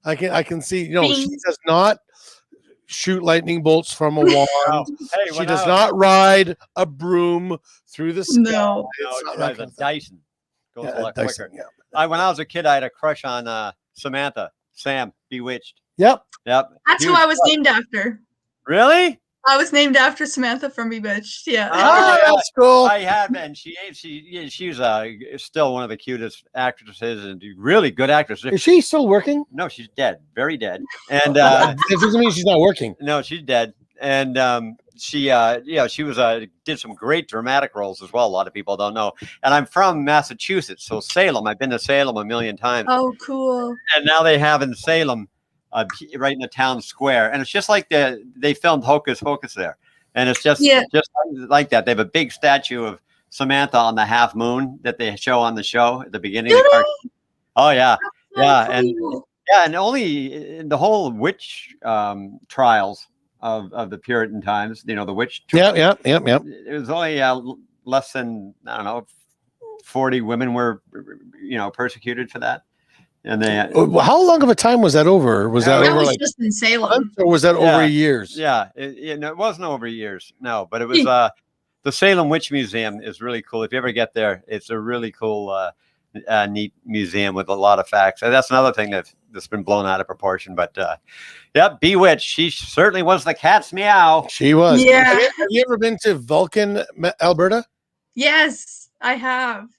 I can see, she does not shoot lightning bolts from a wand. Hey, she does not ride a broom through the sky. No. She rides a Dyson. Goes a lot Dyson, quicker. When I was a kid, I had a crush on Samantha, Sam, Bewitched. Yep. That's who I was named after. Really? I was named after Samantha from Bewitched. Yeah. Oh, that's cool. I have, and she's still one of the cutest actresses and really good actress. Is she still working? No, she's dead, very dead. And it doesn't mean she's not working. No, she's dead. And she did some great dramatic roles as well. A lot of people don't know. And I'm from Massachusetts, so Salem. I've been to Salem a million times. Oh, cool. And now they have in Salem, right in the town square, and it's just like they filmed Hocus Pocus there, and it's just like that. They have a big statue of Samantha on the half moon that they show on the show at the beginning of the cartoon. Oh yeah, and only in the whole witch trials of the Puritan times, the witch. Yep. It was only less than 40 women were persecuted for that. And they how long of a time was that over? Was that over like just in Salem? Or was that over years? Yeah, it wasn't over years. No, but it was the Salem Witch Museum is really cool. If you ever get there, it's a really cool, neat museum with a lot of facts. And that's another thing that's been blown out of proportion. But Bewitched, she certainly was the cat's meow. She was. Yeah. Have you ever been to Vulcan, Alberta? Yes, I have.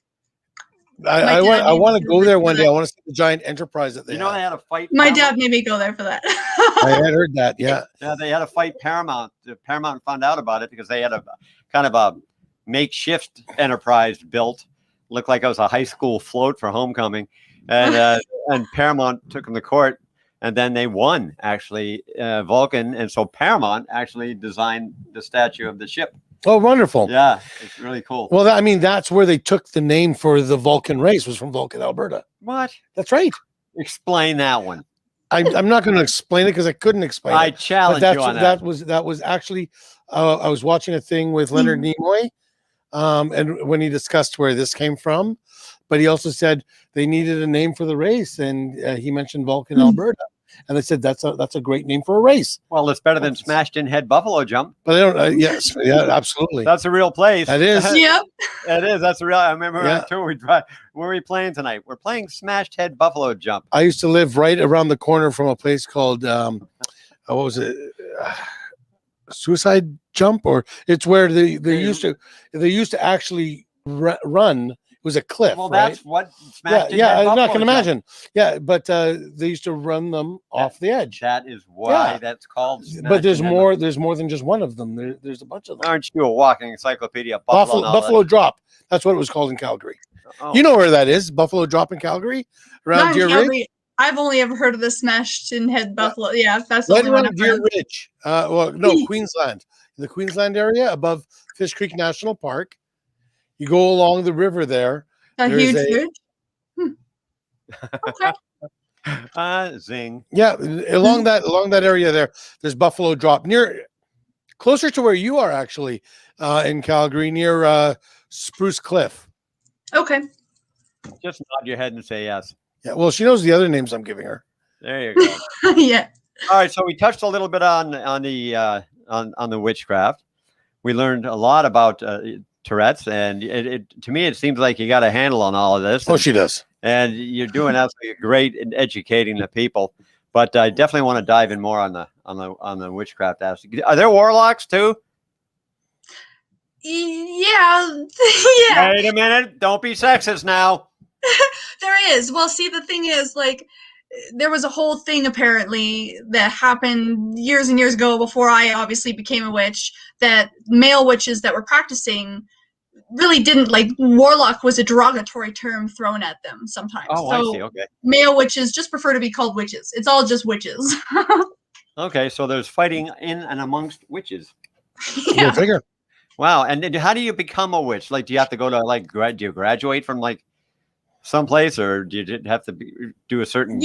I want to go there one day. I want to see the giant enterprise that they they had a fight. My dad made me go there for that. I had heard that. Yeah, they had a fight Paramount. Paramount found out about it because they had a kind of a makeshift enterprise built. Looked like it was a high school float for homecoming, and Paramount took them to court, and then they won actually Vulcan, and so Paramount actually designed the statue of the ship. Oh, wonderful. Yeah, it's really cool. Well, that's where they took the name for the Vulcan race, was from Vulcan, Alberta. What? That's right. Explain that one. I'm not going to explain it because I couldn't explain I it. But challenge that's you on that. that was actually I was watching a thing with Leonard Nimoy, and when he discussed where this came from, but he also said they needed a name for the race, and he mentioned Vulcan, Alberta, and they said that's a great name for a race. Well, it's better than Smashed In Head Buffalo Jump. But they don't. Yes, yeah, absolutely. That's a real place. That is. Yep. It is. That's a real. I remember Yeah. on tour we drive. Where are we playing tonight? We're playing Smashed Head Buffalo Jump. I used to live right around the corner from a place called what was it? Suicide Jump, or it's where they used to actually run. It was a cliff. Well, right? that's what Smashed In Yeah, Head I Buffalo can Jump. imagine. Yeah, but they used to run them off the edge. That is why Yeah. that's called. But there's Smashed In Head more. There's more than just one of them. There's a bunch of them. Aren't you a walking encyclopedia of Buffalo? Buffalo Drop. That's what it was called in Calgary. Oh. You know where that is? Buffalo Drop in Calgary, around Not in Deer Calgary. Ridge. I've only ever heard of the Smashed In Head Buffalo. Yeah, that's the Right only one around I've Deer heard. Ridge. Well, no, Queensland. In the Queensland area, above Fish Creek National Park. You go along the river there. A There's huge a- ridge. Okay. Zing. Yeah, along that area there. There's Buffalo Drop closer to where you are actually, in Calgary, near Spruce Cliff. Okay. Just nod your head and say yes. Yeah, well, she knows the other names I'm giving her. There you go. Yeah. All right, so we touched a little bit on the witchcraft. We learned a lot about Tourette's, and to me it seems like you got a handle on all of this. Oh, she does. And you're doing absolutely great in educating the people. But I definitely want to dive in more on the witchcraft aspect. Are there warlocks too? Yeah. Yeah. Wait a minute! Don't be sexist now. There is. Well, see, the thing is, like, there was a whole thing apparently that happened years and years ago before I obviously became a witch, that male witches that were practicing really didn't, like, warlock was a derogatory term thrown at them sometimes. Oh, so I see. Okay. male witches just prefer to be called witches. It's all just witches. Okay, so there's fighting in and amongst witches. Go Yeah. figure. Wow. And then how do you become a witch? Like, do you have to go to do you graduate from like someplace, or do you have to do a certain?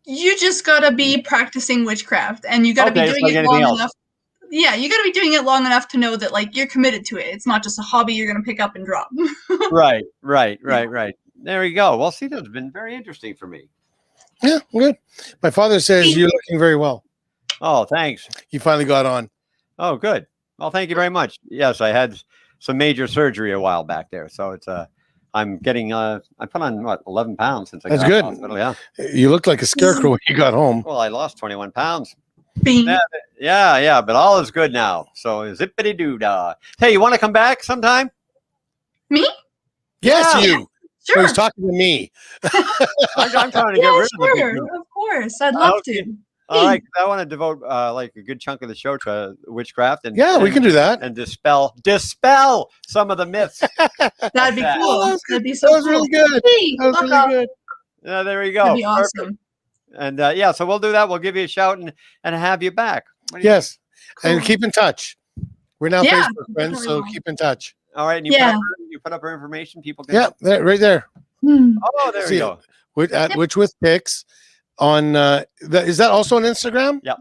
You just gotta be practicing witchcraft, and you gotta Okay, be it's doing like it long anything else. enough. Yeah, you gotta be doing it long enough to know that, like, you're committed to it. It's not just a hobby you're gonna pick up and drop. Right. There you go. Well, see, that's been very interesting for me. Yeah, good. My father says you're looking very well. Oh, thanks. You finally got on. Oh, good. Well, thank you very much. Yes, I had some major surgery a while back there, so it's I'm getting I put on 11 pounds since I That's got good. out of the hospital. Yeah. You looked like a scarecrow when you got home. Well, I lost 21 pounds. Bing. Yeah, but all is good now. So zippity doo dah. Hey, you want to come back sometime? Me? Yes, Yeah. you. Sure. Oh, he's talking to me. I'm trying to get Yeah, rid of the big sure. group. Of course. I'd love Okay. to. All right, 'cause I want to devote like a good chunk of the show to witchcraft and Yeah, we can do that. and dispel some of the myths. That'd be that. cool. Oh, That'd be so That was cool. really good. Hey, That was fuck really off. good. Yeah, there you go. That'd be Perfect. awesome. And yeah, so we'll do that. We'll give you a shout and have you back. What do you Yes, and Cool. keep in touch. We're now Yeah, Facebook friends, so definitely. keep in touch. think? All right, and Yeah. you put up her information. People can. Yeah, right there. Hmm. Oh, there See you it. go. At Yep. Which with pics on is that also on Instagram? Yep.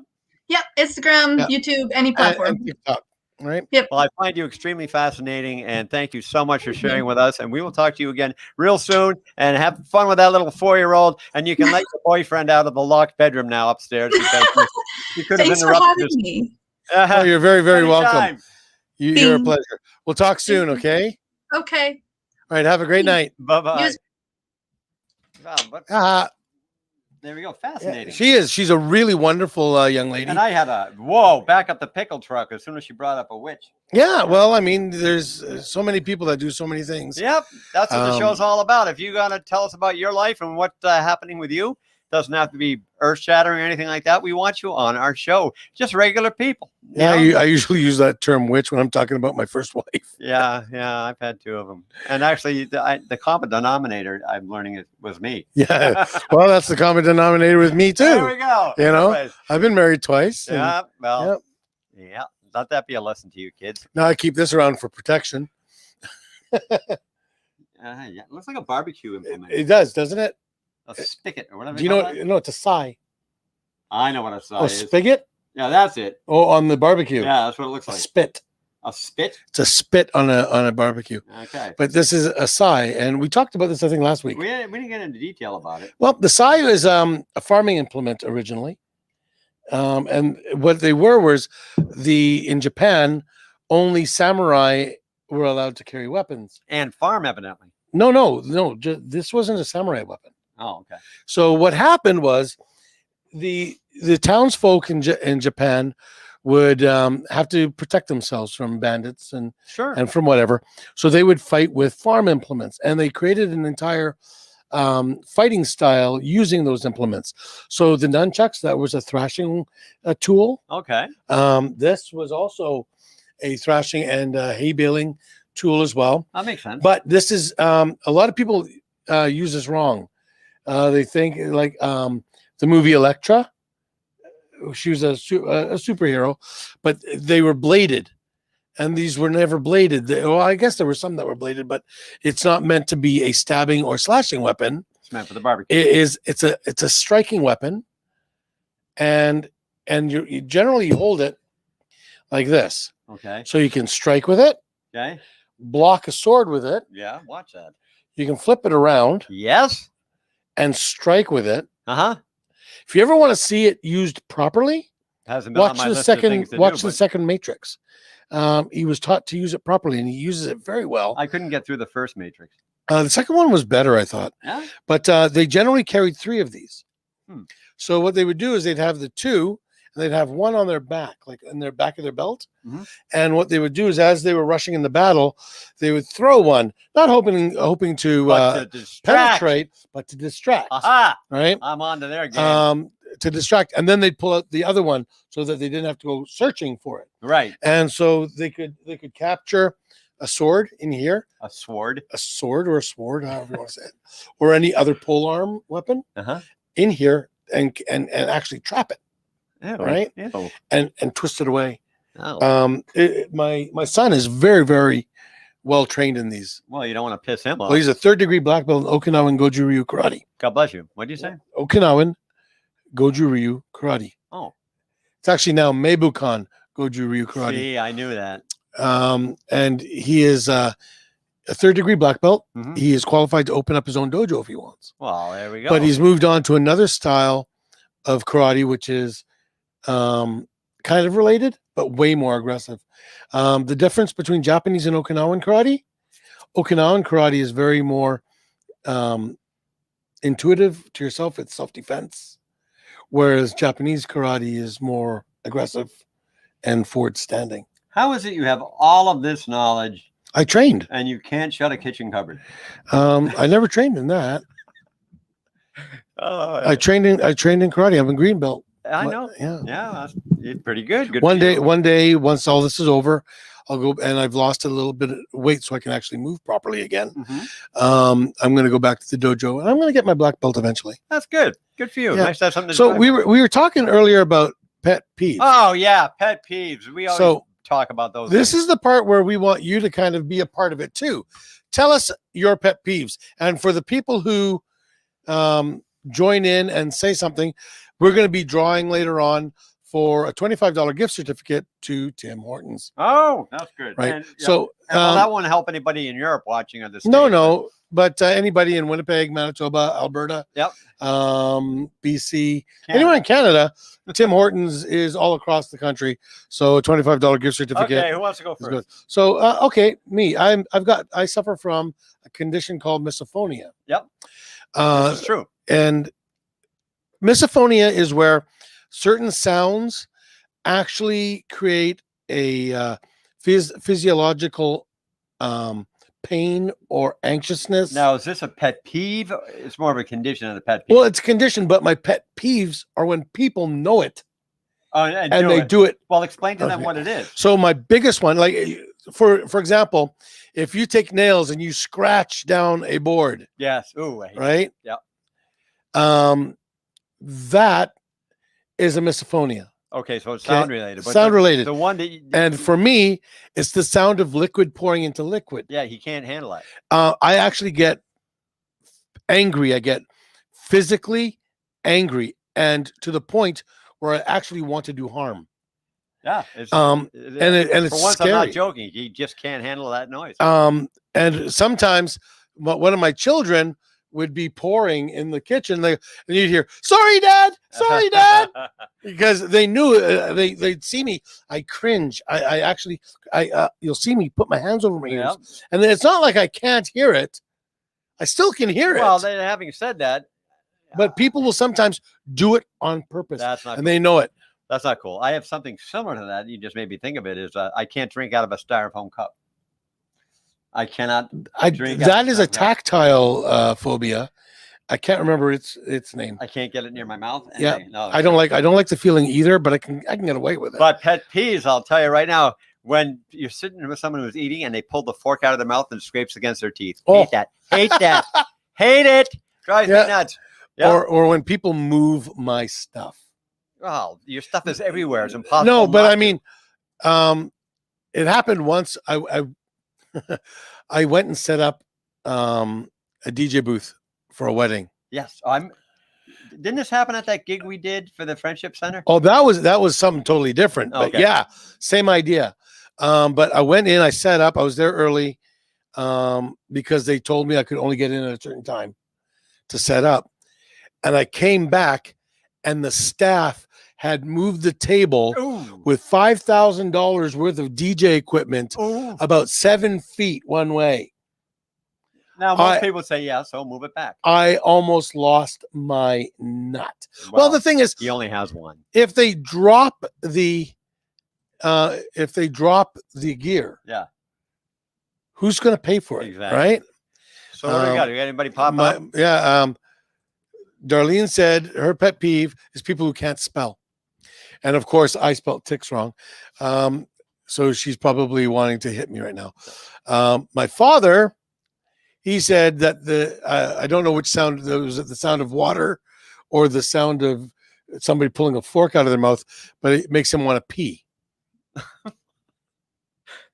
Instagram, Yeah. YouTube, any platform. And TikTok, right? Well, I find you extremely fascinating, and thank you so much for sharing with us. And we will talk to you again real soon. And have fun with that little 4-year-old. And you can let your boyfriend out of the locked bedroom now upstairs because you could have Thanks for interrupted having me. Oh, you're very, very welcome. Anytime. You're a Bing. pleasure. We'll talk soon, okay? Okay. All right, have a great night. Bye-bye. Use- Wow, but Ah, there we go. yeah, Fascinating. she is. She's a really wonderful young lady. And I had back up the pickle truck as soon as she brought up a witch. Yeah, well, I mean, there's so many people that do so many things. Yep, that's what the show's Um, all about. If you gotta tell us about your life and what's happening with you, doesn't have to be earth shattering or anything like that. We want you on our show, just regular people. you Yeah, know? I usually use that term "witch" when I'm talking about my first wife. Yeah, I've had 2 of them, and actually, the common denominator I'm learning was me. Yeah, well, that's the common denominator with me There too. we go. You know, Anyways, I've been married twice. And yeah. Well, yeah. Let that be a lesson to you, kids. now I keep this around for protection. Yeah, it looks like a barbecue implement, It does, doesn't it? a spigot or whatever. Do you call know? that? No, it's a sigh. I know what a sai Oh, is. spigot? Yeah, that's it. Oh, on the barbecue. Yeah, that's what it looks A like. spit. A spit? It's a spit on a barbecue. Okay. But this is a sai, and we talked about this, I think, last week. We didn't get into detail about it. Well, the sai is a farming implement originally. And what they were was in Japan, only samurai were allowed to carry weapons. And farm, evidently. No. This wasn't a samurai weapon. Oh, okay. So what happened was the townsfolk in Japan would have to protect themselves from bandits and Sure. and from whatever. So they would fight with farm implements, and they created an entire fighting style using those implements. So the nunchucks, that was a thrashing tool. Okay. This was also a thrashing and hay baling tool as well. That makes sense. But this is a lot of people use this wrong. They think like the movie Elektra. She was a superhero, but they were bladed, and these were never bladed. Well, I guess there were some that were bladed, but it's not meant to be a stabbing or slashing weapon. It's meant for the barbecue. It's a striking weapon, and you generally hold it like this, Okay. so you can strike with it, Okay. block a sword with it. Yeah, watch that. You can flip it around Yes. and strike with it. Uh-huh. If you ever want to see it used properly, Hasn't been on watch my the list of things to do, the but second Matrix. He was taught to use it properly, and he uses it very well. I couldn't get through the first Matrix. The second one was better, I thought, Yeah. but they generally carried 3 of these. Hmm. So what they would do is they'd have the 2, and they'd have one on their back, like in their back of their belt. Mhm. And what they would do is, as they were rushing in the battle, they would throw one, not hoping to But to distract. penetrate, but to distract. Aha! Right? I'm on to their game. To distract, and then they'd pull out the other one so that they didn't have to go searching for it. Right. And so they could capture a sword in here, A sword. a sword, however you want to say it, or any other polearm weapon Uh-huh. in here, and actually trap it, Ew. right? Ew. and twist it away. Oh. My son is very, very well trained in these. Well, you don't want to piss him off. Well, he's a 3rd-degree black belt in Okinawan Goju Ryu karate. God bless you. What did you say? Okinawan Goju Ryu karate. Oh. It's actually now Meibukan Goju Ryu karate. See, I knew that. And he is a 3rd-degree black belt. Mhm. He is qualified to open up his own dojo if he wants. Well, there we go. But he's moved on to another style of karate, which is kind of related, but way more aggressive. The difference between Japanese and Okinawan karate is very more intuitive to yourself. It's self-defense, whereas Japanese karate is more aggressive and forward standing. How is it you have all of this knowledge I trained. and you can't shut a kitchen cupboard? I never trained in that. I trained in karate. I'm a green belt. I know. Yeah. Yeah, it's pretty good. Good. One for you. day, once all this is over, I'll go, and I've lost a little bit of weight so I can actually move properly again. Mhm. I'm going to go back to the dojo, and I'm going to get my black belt eventually. That's good. Good for you. Yeah. Nice to have something to So drive we with. were talking earlier about pet peeves. Oh yeah, pet peeves. We always So talk about those. this things. is the part where we want you to kind of be a part of it too. Tell us your pet peeves, and for the people who join in and say something, we're going to be drawing later on for a $25 gift certificate to Tim Hortons. Oh, that's good. Right. And, yeah, So well, that won't help anybody in Europe watching on this. no, but anybody in Winnipeg, Manitoba, Alberta, Yep. BC, Canada. anyone in Canada, Tim Hortons is all across the country. So a $25 gift certificate. Okay, who wants to go is first? good. So okay, me. I suffer from a condition called misophonia. Yep. Uh, This is true. and misophonia is where certain sounds actually create a physiological pain or anxiousness. Now, is this a pet peeve? It's more of a condition than a pet peeve. Well, it's a condition, but my pet peeves are when people know it Oh, and they do it. Well, explain to them Okay. what it is. So my biggest one, like for example, if you take nails and you scratch down a board, Yes. Ooh. I hate right? Yep. That is a misophonia. Okay, so it's Okay, sound related. But sound related. The one that And for me, it's the sound of liquid pouring into liquid. yeah, he can't handle it. I actually get angry. I get physically angry, and to the point where I actually want to do harm. Yeah. And for it's once, scary. I'm not joking. You just can't handle that noise. And sometimes one of my children would be pouring in the kitchen, and you'd hear, "Sorry, Dad! Sorry, Dad!" because they knew they'd see me. I cringe. I actually, you'll see me put my hands over my ears, and then it's not like I can't hear it. I still can hear it. Well, having said that, but people will sometimes do it on purpose. That's not and cool. They know it. That's not cool. I have something similar to that. You just made me think of it. Is I can't drink out of a styrofoam cup. I cannot drink. That is a tactile phobia. I can't remember its name. I can't get it near my mouth. Yeah, I don't like the feeling either, but I can get away with it. But pet peeves, I'll tell you right now, when you're sitting with someone who's eating and they pull the fork out of their mouth and it scrapes against their teeth. Oh. Hate that. Hate that. Hate it. Drives me nuts. Yeah. Or when people move my stuff. Oh, your stuff is everywhere. It's impossible. No, but I mean, it happened once. I I went and set up a DJ booth for a wedding. Yes, didn't this happen at that gig we did for the Friendship Center? Oh, that was something totally different. But yeah, same idea. But I went in, I set up, I was there early because they told me I could only get in at a certain time to set up. And I came back and the staff had moved the table with $5,000 worth of DJ equipment about 7 feet one way. Now, most people say, yeah, so move it back. I almost lost my nut. Well, the thing is, he only has one. If they drop the gear, who's going to pay for it? Exactly. Right? So what do we got? Do we got anybody pop up? Yeah. Darlene said her pet peeve is people who can't spell. And of course, I spelled ticks wrong. So she's probably wanting to hit me right now. My father, he said that I don't know which sound, was it the sound of water or the sound of somebody pulling a fork out of their mouth, but it makes him want to pee.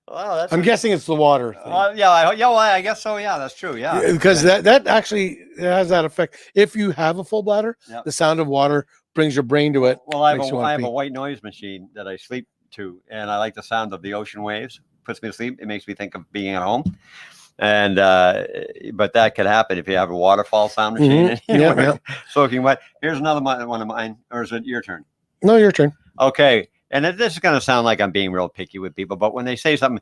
Wow, I'm guessing it's the water thing. I guess so. Yeah, that's true. Yeah, because that actually has that effect. If you have a full bladder, the sound of water brings your brain to it. Well, I have a white noise machine that I sleep to, and I like the sound of the ocean waves. Puts me to sleep. It makes me think of being at home. And but that could happen if you have a waterfall sound machine. Soaking wet. Here's another one of mine. Or is it your turn? No, your turn. Okay. And this is going to sound like I'm being real picky with people, but when they say something,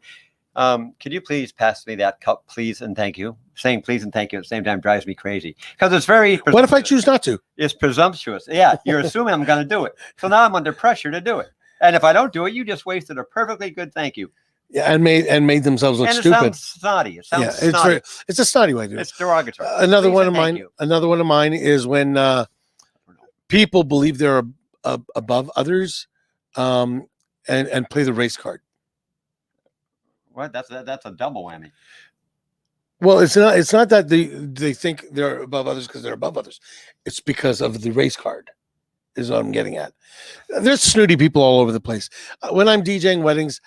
could you please pass me that cup, please and thank you? Saying please and thank you at the same time drives me crazy because it's very. What if I choose not to? It's presumptuous. Yeah, you're assuming I'm going to do it, so now I'm under pressure to do it. And if I don't do it, you just wasted a perfectly good thank you. Yeah, and made themselves look stupid. Sounds snotty. It sounds snotty. It's a snotty way to do it. It's derogatory. Another one of mine is when people believe they're above others. And play the race card. What? That's a double whammy. Well, it's not that they think they're above others because they're above others. It's because of the race card, is what I'm getting at. There's snooty people all over the place. When I'm DJing weddings,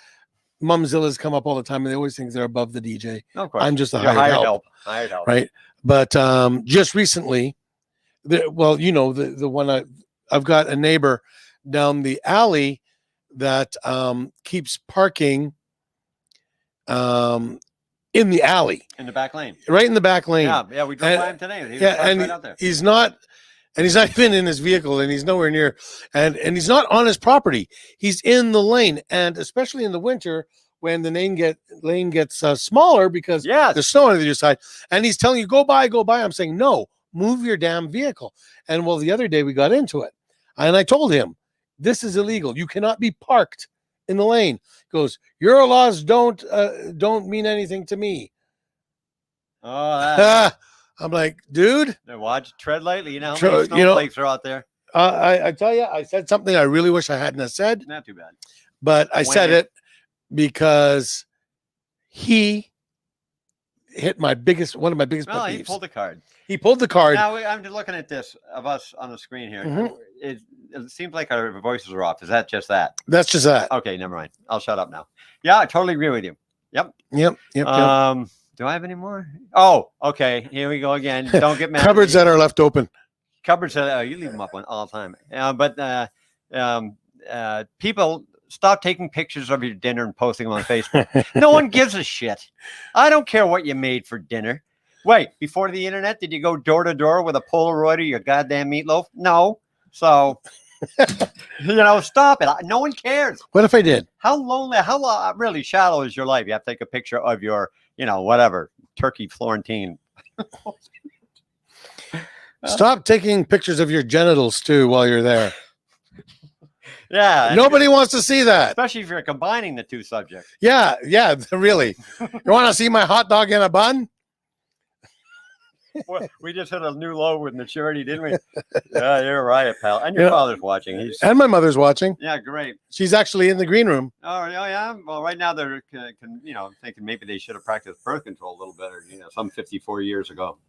Mumzillas come up all the time, and they always think they're above the DJ. No, of course. I'm just a hired help. Hired help. Right? But just recently, the one I've got a neighbor down the alley that keeps parking in the alley, in the back lane, right in the back lane. Yeah, we drove by him today. And right out there. He's not even in his vehicle, and he's nowhere near, and he's not on his property. He's in the lane, and especially in the winter when the lane gets smaller because there's snow on the other side, and he's telling you go by. I'm saying no, move your damn vehicle. And well, the other day we got into it, and I told him, this is illegal. You cannot be parked in the lane. He goes, your laws don't mean anything to me. Oh, I'm like, dude. Tread lightly. You know how many snowflakes are out there. I tell you, I said something I really wish I hadn't have said. Not too bad. But I said it because he hit one of my biggest pet peeves. He pulled the card. He pulled the card. Now I'm just looking at this of us on the screen here. Mm-hmm. It seems like our voices are off. Is that just that? That's just that. Okay, never mind. I'll shut up now. Yeah, I totally agree with you. Yep. Do I have any more? Oh, okay. Here we go again. Don't get mad. Cupboards that are left open. Cupboards that you leave them up on all the time. But people stop taking pictures of your dinner and posting them on Facebook. No one gives a shit. I don't care what you made for dinner. Wait, before the internet, did you go door to door with a Polaroid of your goddamn meatloaf? No. So, stop it. No one cares. What if I did? How lonely, how really shallow is your life? You have to take a picture of your, whatever, turkey Florentine. Stop taking pictures of your genitals too while you're there. Yeah. Nobody wants to see that. Especially if you're combining the two subjects. Yeah, really. You want to see my hot dog in a bun? Well, we just hit a new low with maturity, didn't we? Yeah, you're right, pal. And your father's watching. And my mother's watching. Yeah, great. She's actually in the green room. Oh, yeah. Well, right now they're, thinking maybe they should have practiced birth control a little better, some 54 years ago.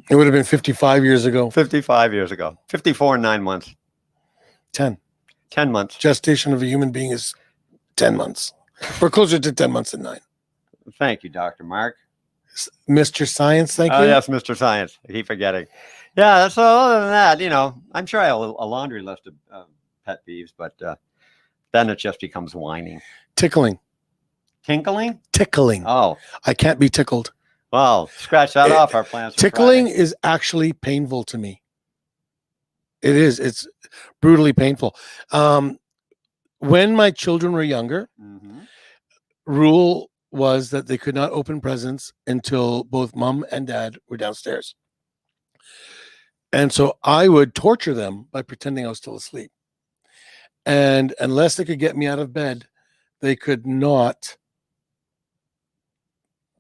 It would have been 55 years ago. 55 years ago. 54 and 9 months. 10. 10 months. Gestation of a human being is 10 months. We're closer to 10 months than 9. Thank you, Dr. Mark. Mr. Science, thank you. Oh, yes, Mr. Science. I keep forgetting. Yeah, so other than that, I'm sure I have a laundry list of pet peeves, but then it just becomes whining. Tickling. Tinkling? Tickling. Oh. I can't be tickled. Well, scratch that off our plans. Tickling is actually painful to me. It is. It's brutally painful. When my children were younger, rule was that they could not open presents until both mom and dad were downstairs. And so I would torture them by pretending I was still asleep. And unless they could get me out of bed, they could not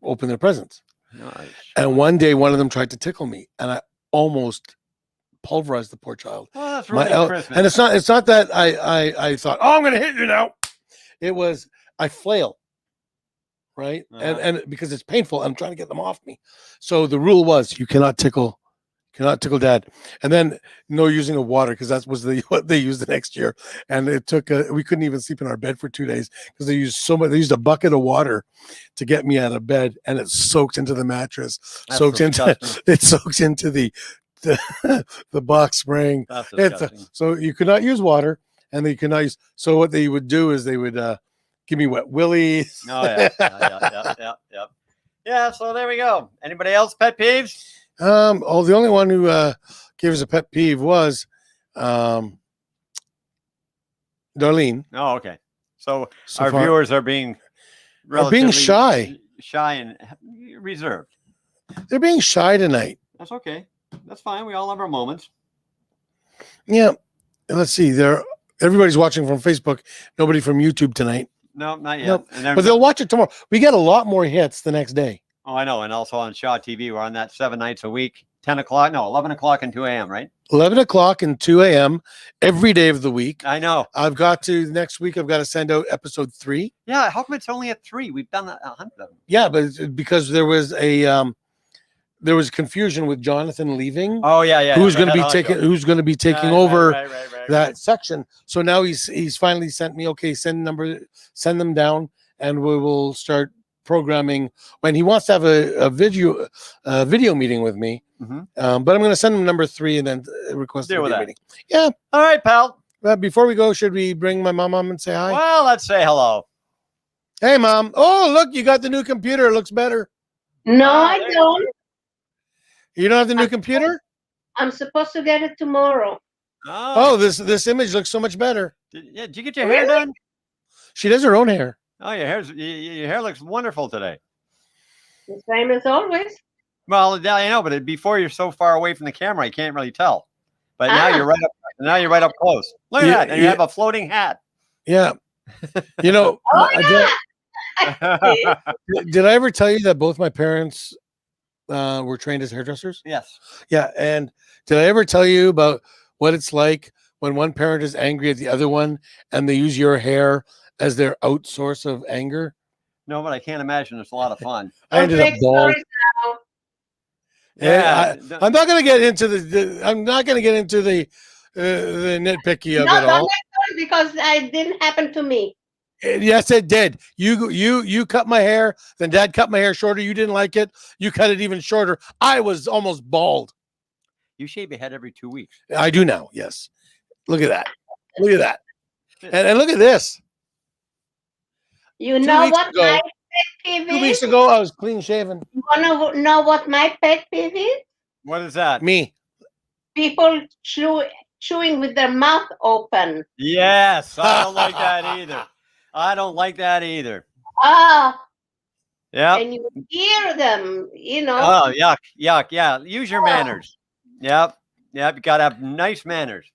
open their presents. Nice. And one day, one of them tried to tickle me, and I almost pulverized the poor child. Well, that's really Christmas. And it's not that I thought, oh, I'm going to hit you now. It was, I flail. Right. And because it's painful, I'm trying to get them off me. So the rule was you cannot tickle dad. And then no using of water, because that was what they used the next year. And it took we couldn't even sleep in our bed for 2 days because they used so much. They used a bucket of water to get me out of bed, and it soaked into the mattress. It soaks into the box spring. So you could not use water, and they could not use. So what they would do is they would give me wet willies. Oh yeah. Yeah. So there we go. Anybody else pet peeves? The only one who gave us a pet peeve was Darlene. Oh, okay. So our viewers are being shy and reserved. They're being shy tonight. That's okay. That's fine. We all have our moments. Yeah. Let's see. Everybody's watching from Facebook. Nobody from YouTube tonight. No, not yet. Nope. But they'll watch it tomorrow. We get a lot more hits the next day. Oh, I know. And also on Shaw TV, we're on that 7 nights a week, 11 o'clock and 2 a.m., right? 11 o'clock and 2 a.m. every day of the week. I know. Next week, I've got to send out episode 3. Yeah. How come it's only at 3? We've done 100 of them. Yeah, but it's because there was confusion with Jonathan leaving. Oh, yeah. Who's going to be taking over that section. So now he's finally sent me, okay, send them down, and we will start programming when he wants to have a video meeting with me. But I'm going to send him number 3 and then request a video meeting. Yeah. All right, pal. Before we go, should we bring my mom and say hi? Well, let's say hello. Hey, Mom. Oh, look, you got the new computer. It looks better. No, I don't. You don't have the new computer? I'm supposed to get it tomorrow. Oh, this image looks so much better. Did you get your hair done? She does her own hair. Oh, your hair looks wonderful today. The same as always. Well, yeah, I know, but before you're so far away from the camera, I can't really tell. But now you're right up. Now you're right up close. Look at that, and you have a floating hat. Yeah. Did I ever tell you that both my parents were trained as hairdressers? Yes. Yeah, and did I ever tell you about what it's like when one parent is angry at the other one, and they use your hair as their outsource of anger? No, but I can't imagine. It's a lot of fun. I ended up bald. Yeah, I'm not going to get into the nitpicky of it all. Because it didn't happen to me. Yes, it did. You cut my hair, then Dad cut my hair shorter. You didn't like it. You cut it even shorter. I was almost bald. You shave your head every 2 weeks. I do now. Yes. Look at that. Look at that. And look at this. You 2 know weeks what ago- my pet peeve 2 weeks is? ago, I was clean shaven. You want to know what my pet peeve is? What is that? Me. People chewing with their mouth open. Yes, I don't like that either. I don't like that either. Ah, Yeah. and you hear them, Oh, yuck, yuck. Yeah. Use your manners. Yep. Yep. You got to have nice manners.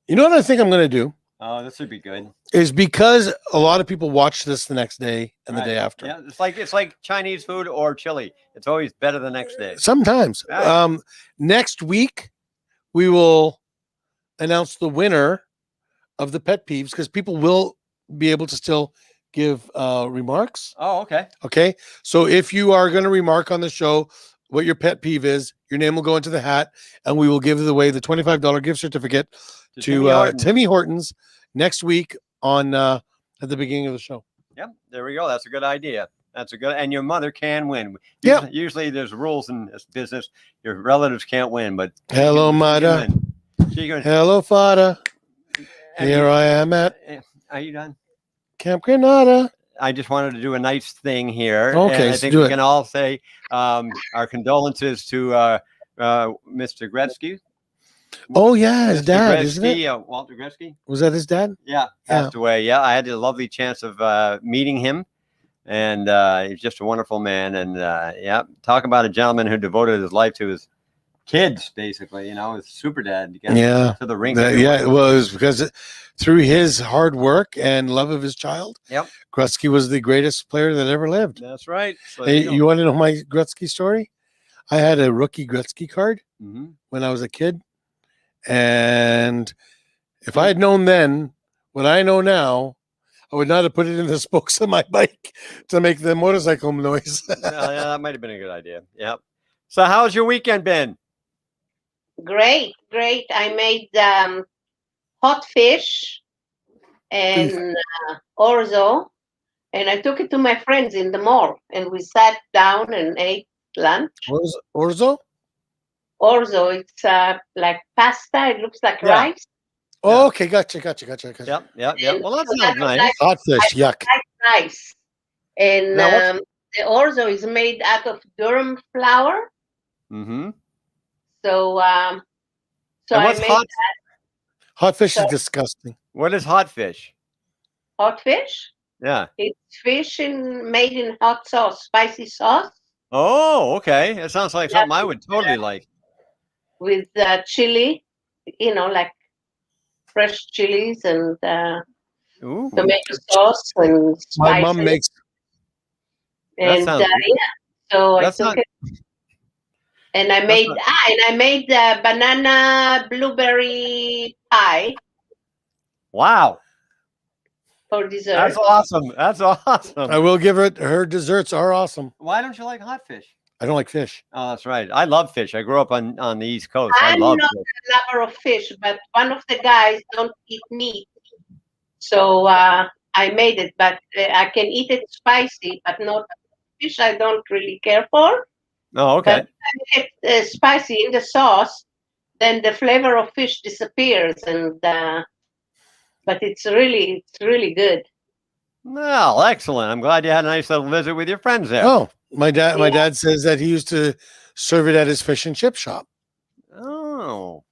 You know what I think I'm going to do? Oh, this would be good. Is because a lot of people watch this the next day and Right. the day after. Yeah. It's like Chinese food or chili. It's always better the next day. Sometimes. Right. Next week, we will announce the winner of the pet peeves because people will be able to still give remarks. Oh, okay. Okay. So if you are going to remark on the show what your pet peeve is, your name will go into the hat and we will give away the $25 gift certificate to Timmy Hortons next week on at the beginning of the show. Yep. There we go. That's a good idea. That's a good, and your mother can win. Yeah. Usually there's rules in this business. Your relatives can't win, but Hello, Mada. Hello, Fada. Here I am at Are you done? Camp Granada. I just wanted to do a nice thing here. Okay, and I so think do we it. can all say our condolences to Mr. Gretzky. Oh yeah, his Mr. dad, Gretzky, isn't it? Walter Gretzky. Was that his dad? Yeah, passed away. Yeah, I had the lovely chance of meeting him, and he's just a wonderful man. And yeah, talk about a gentleman who devoted his life to his kids, basically. His super dad. Yeah. To the rink. Yeah, it was because through his hard work and love of his child, Yep. Gretzky was the greatest player that ever lived. That's right. So Hey, you want to know my Gretzky story? I had a rookie Gretzky card hmm when I was a kid. And if I had known then what I know now, I would not have put it in the spokes of my bike to make the motorcycle noise. yeah, that might have been a good idea. Yep. So how's your weekend been? great. I made hot fish and orzo, and I took it to my friends in the mall, and we sat down and ate lunch. Orzo? Orzo, it's like pasta. It looks like Yeah. rice. Oh, okay, gotcha. Yep. Well, that So sounds nice. like Hot fish, yuck. rice. And Now, what's- the orzo is made out of durum flour. Mm-hmm. So And I what's made hot? Hot fish is So- disgusting. What is hot fish? hot fish. Yeah. It's fish made in hot sauce, spicy sauce Oh, okay. It sounds like Yeah. something I would totally like. with chili, like fresh chilies and Ooh. tomato sauce and My spices. mom makes That And sounds yeah, so I That's took not- it, and I made banana blueberry pie Wow. for dessert. That's awesome. That's awesome. I will give her desserts are awesome. Why don't you like hot fish? I don't like fish. Oh, that's right. I love fish. I grew up on the East Coast. I I'm love not fish. a lover of fish, but one of the guys don't eat meat, so I made it. But I can eat it spicy, but not fish. I don't really care for. Oh, okay. If it's spicy in the sauce, then the flavor of fish disappears, and but it's really good. Well, excellent. I'm glad you had a nice little visit with your friends there. Oh, my dad Yeah. says that he used to serve it at his fish and chip shop. Oh,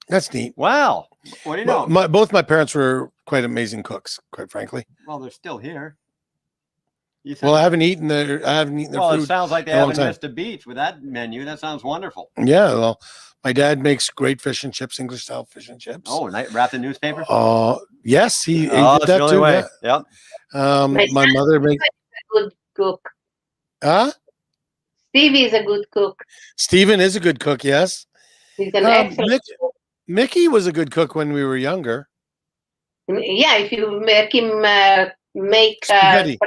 That's neat. wow. What do you know? Both my parents were quite amazing cooks, quite frankly. Well, they're still here. You said- Well, I haven't eaten their well, it food. sounds like they in a long haven't time. missed a beat with that menu. That sounds wonderful. Yeah, well, my dad makes great fish and chips, English style fish and chips. Oh, wrapped in newspaper. Yes, he Oh, did that's that the only too. way. Yeah. Yep. My mother makes. Good cook. Stevie is a good cook. Stephen is a good cook. Yes. He's an excellent cook. Mickey was a good cook when we were younger. Yeah, if you make him make Spaghetti.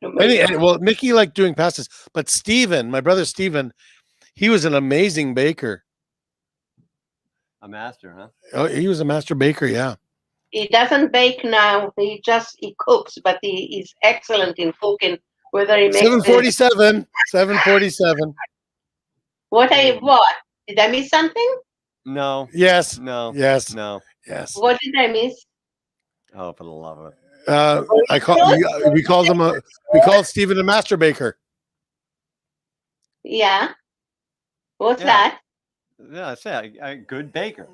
Well, Mickey liked doing pastas, but Stephen, my brother Stephen, he was an amazing baker. A master, huh? Oh, he was a master baker. Yeah. he doesn't bake now. He cooks, but he is excellent in cooking. Whether he makes 747. 747. What what? Did I miss something? No. Yes. No. Yes. No. Yes. What did I miss? Oh, for the love of it. We called Stephen a master baker. Yeah. What's Yeah. that? Yeah, I say a good baker.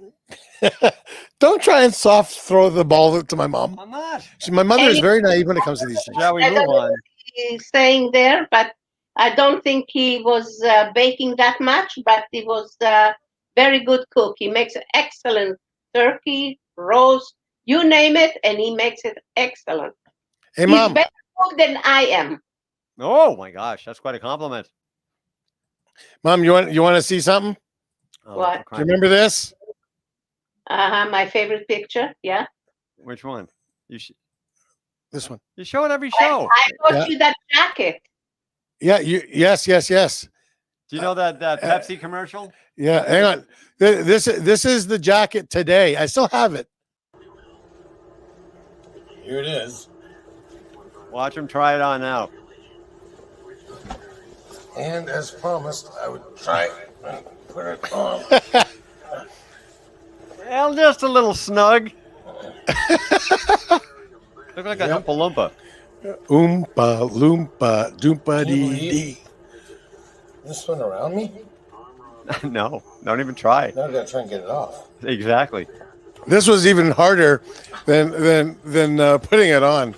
Don't try and soft throw the ball to my mom. I'm not. My mother is very naive when it comes to these things. Shall we I move don't know on? what he's saying there, but I don't think he was baking that much, but he was a very good cook. He makes excellent turkey, roast, you name it, and he makes it excellent. Hey, He's Mom. better cook than I am. Oh my gosh, that's quite a compliment. Mom, you want to see something? Oh, What? for Do crying- you remember this? My favorite picture. Yeah. Which one? This one. You show it every show. I bought Yeah. you that jacket. Yeah. Yes. Do you know that Pepsi commercial? Yeah. Hang on. This is the jacket today. I still have it. Here it is. Watch him try it on now. And as promised, I would try and put it on. Well, just a little snug. Look like a Yep. Oompa Loompa. Oompa loompa doompa dee believe- dee. This one around me? No, don't even try. Now I gotta try and get it off. Exactly. This was even harder than putting it on.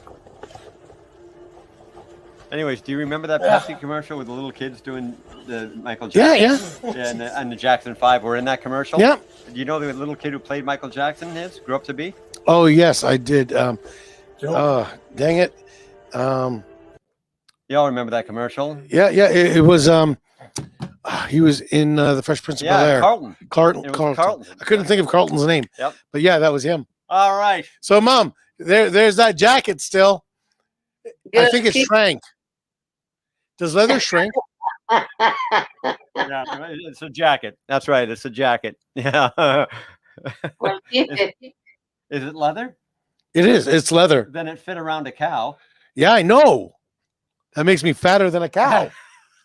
Anyways, do you remember that Pepsi commercial with the little kids doing the Michael Jackson? Yeah. Yeah, and the Jackson 5 were in that commercial? Yeah. Do you know the little kid who played Michael Jackson grew up to be? Oh yes, I did. You know, Dang it. You all remember that commercial? Yeah. It was. He was in the Fresh Prince of Bel Air. Carlton. Carlton. It was Carlton. Carlton. I couldn't think of Carlton's name. Yep. But yeah, that was him. All right. So, Mom, there's that jacket still. I Good. think it shrank. Does leather shrink? Yeah, it's a jacket. That's right. It's a jacket. Yeah. Well, keep it. Is it leather? It is. It's leather. Then it fit around a cow. Yeah, I know. That makes me fatter than a cow.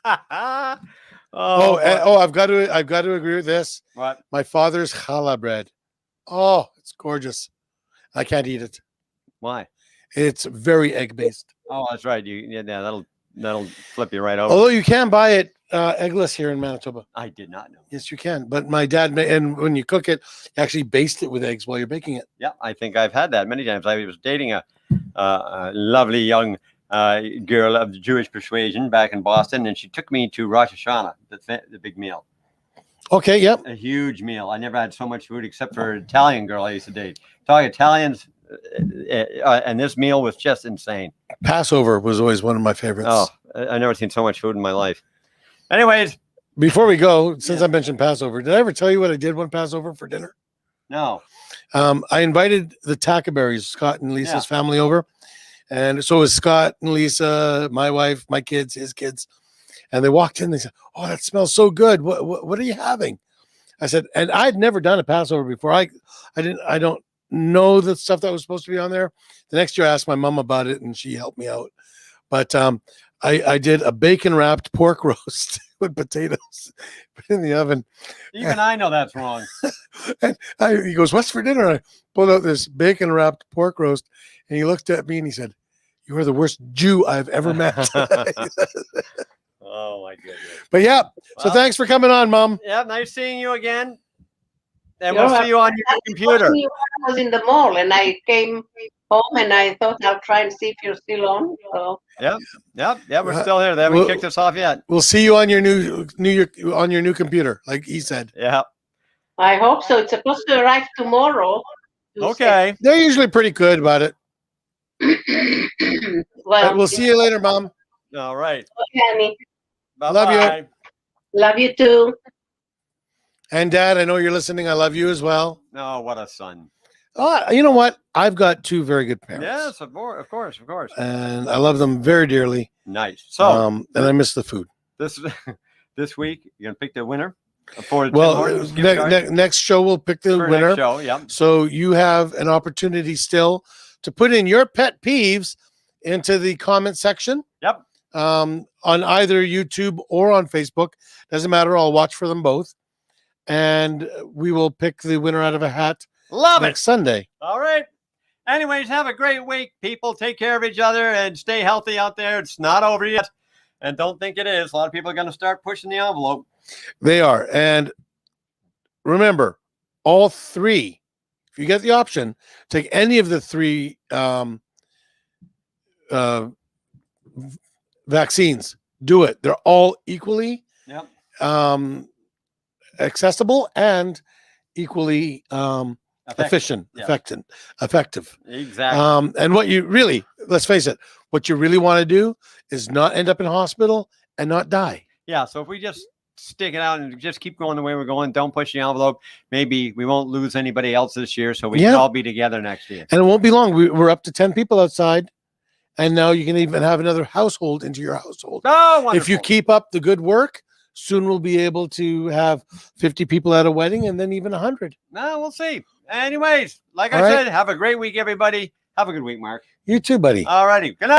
I've got to agree with this. What? My father's challah bread. Oh, it's gorgeous. I can't eat it. Why? It's very egg based. Oh, that's right. That'll flip you right over. Although you can buy it eggless here in Manitoba. I did not know. Yes, you can. But my dad and when you cook it, you actually baste it with eggs while you're baking it. Yeah, I think I've had that many times. I was dating a lovely young girl of the Jewish persuasion back in Boston, and she took me to Rosh Hashanah, the big meal, Okay. Yep. a huge meal. I never had so much food except for an Italian girl I used to date. Talking Italians, and this meal was just insane. Passover was always one of my favorites. Oh, I've never seen so much food in my life. Anyways, Before we go, since Yeah. I mentioned Passover, did I ever tell you what I did one Passover for dinner? no. I invited the Tackerberries, Scott and Lisa's Yeah. family over. And so it was Scott and Lisa, my wife, my kids, his kids. And they walked in, they said, "Oh, that smells so good. What are you having?" I said, and I'd never done a Passover before. I don't know the stuff that was supposed to be on there. The next year I asked my mom about it and she helped me out. But I did a bacon wrapped pork roast with potatoes in the oven. Even I know that's wrong. He goes, "What's for dinner?" I pulled out this bacon wrapped pork roast, and he looked at me and he said, "You are the worst Jew I've ever met." Oh my goodness. But yeah, so Well, thanks for coming on, Mom. Yeah, nice seeing you again. And You're we'll see you on your I computer. was in the mall and I came home and I thought I'll try and see if you're still on. So Yep, we're still here. They haven't Well- kicked us off yet. We'll see you on your new computer, like he said. Yeah. I hope so. It's supposed to arrive tomorrow. Okay. They're usually pretty good about it. Well, But we'll see you later, Mom. All right. okay, honey. Bye-bye. Love you. Love you too. And Dad, I know you're listening. I love you as well. Oh, what a son. Oh, you know what? I've got two very good parents. Yes, of course. And I love them very dearly. Nice. So And I miss the food. this this week you're gonna pick the winner for the Tim Well, Hortons gift card next show we'll pick the for winner. next show. Yeah. So you have an opportunity still to put in your pet peeves into the comment section. Yep. on either YouTube or on Facebook. Doesn't matter. I'll watch for them both. And we will pick the winner out of a hat Love next it. Sunday. All right. Anyways, have a great week, people. Take care of each other and stay healthy out there. It's not over yet. And don't think it is. A lot of people are going to start pushing the envelope. They are. And remember, all three, if you get the option, take any of the three vaccines. Do it. They're all equally accessible and equally efficient, effective. Exactly. And what you really, let's face it, what you really want to do is not end up in hospital and not die. Yeah. So if we just stick it out and just keep going the way we're going, don't push the envelope, maybe we won't lose anybody else this year. So we can all be together next year. And it won't be long. We're up to 10 people outside. And now you can even have another household into your household. Oh, wonderful. If you keep up the good work, soon we'll be able to have 50 people at a wedding and then even 100. No, we'll see. Anyways, like I said, have a great week, everybody. Have a good week, Mark. You too, buddy. All righty. Good night.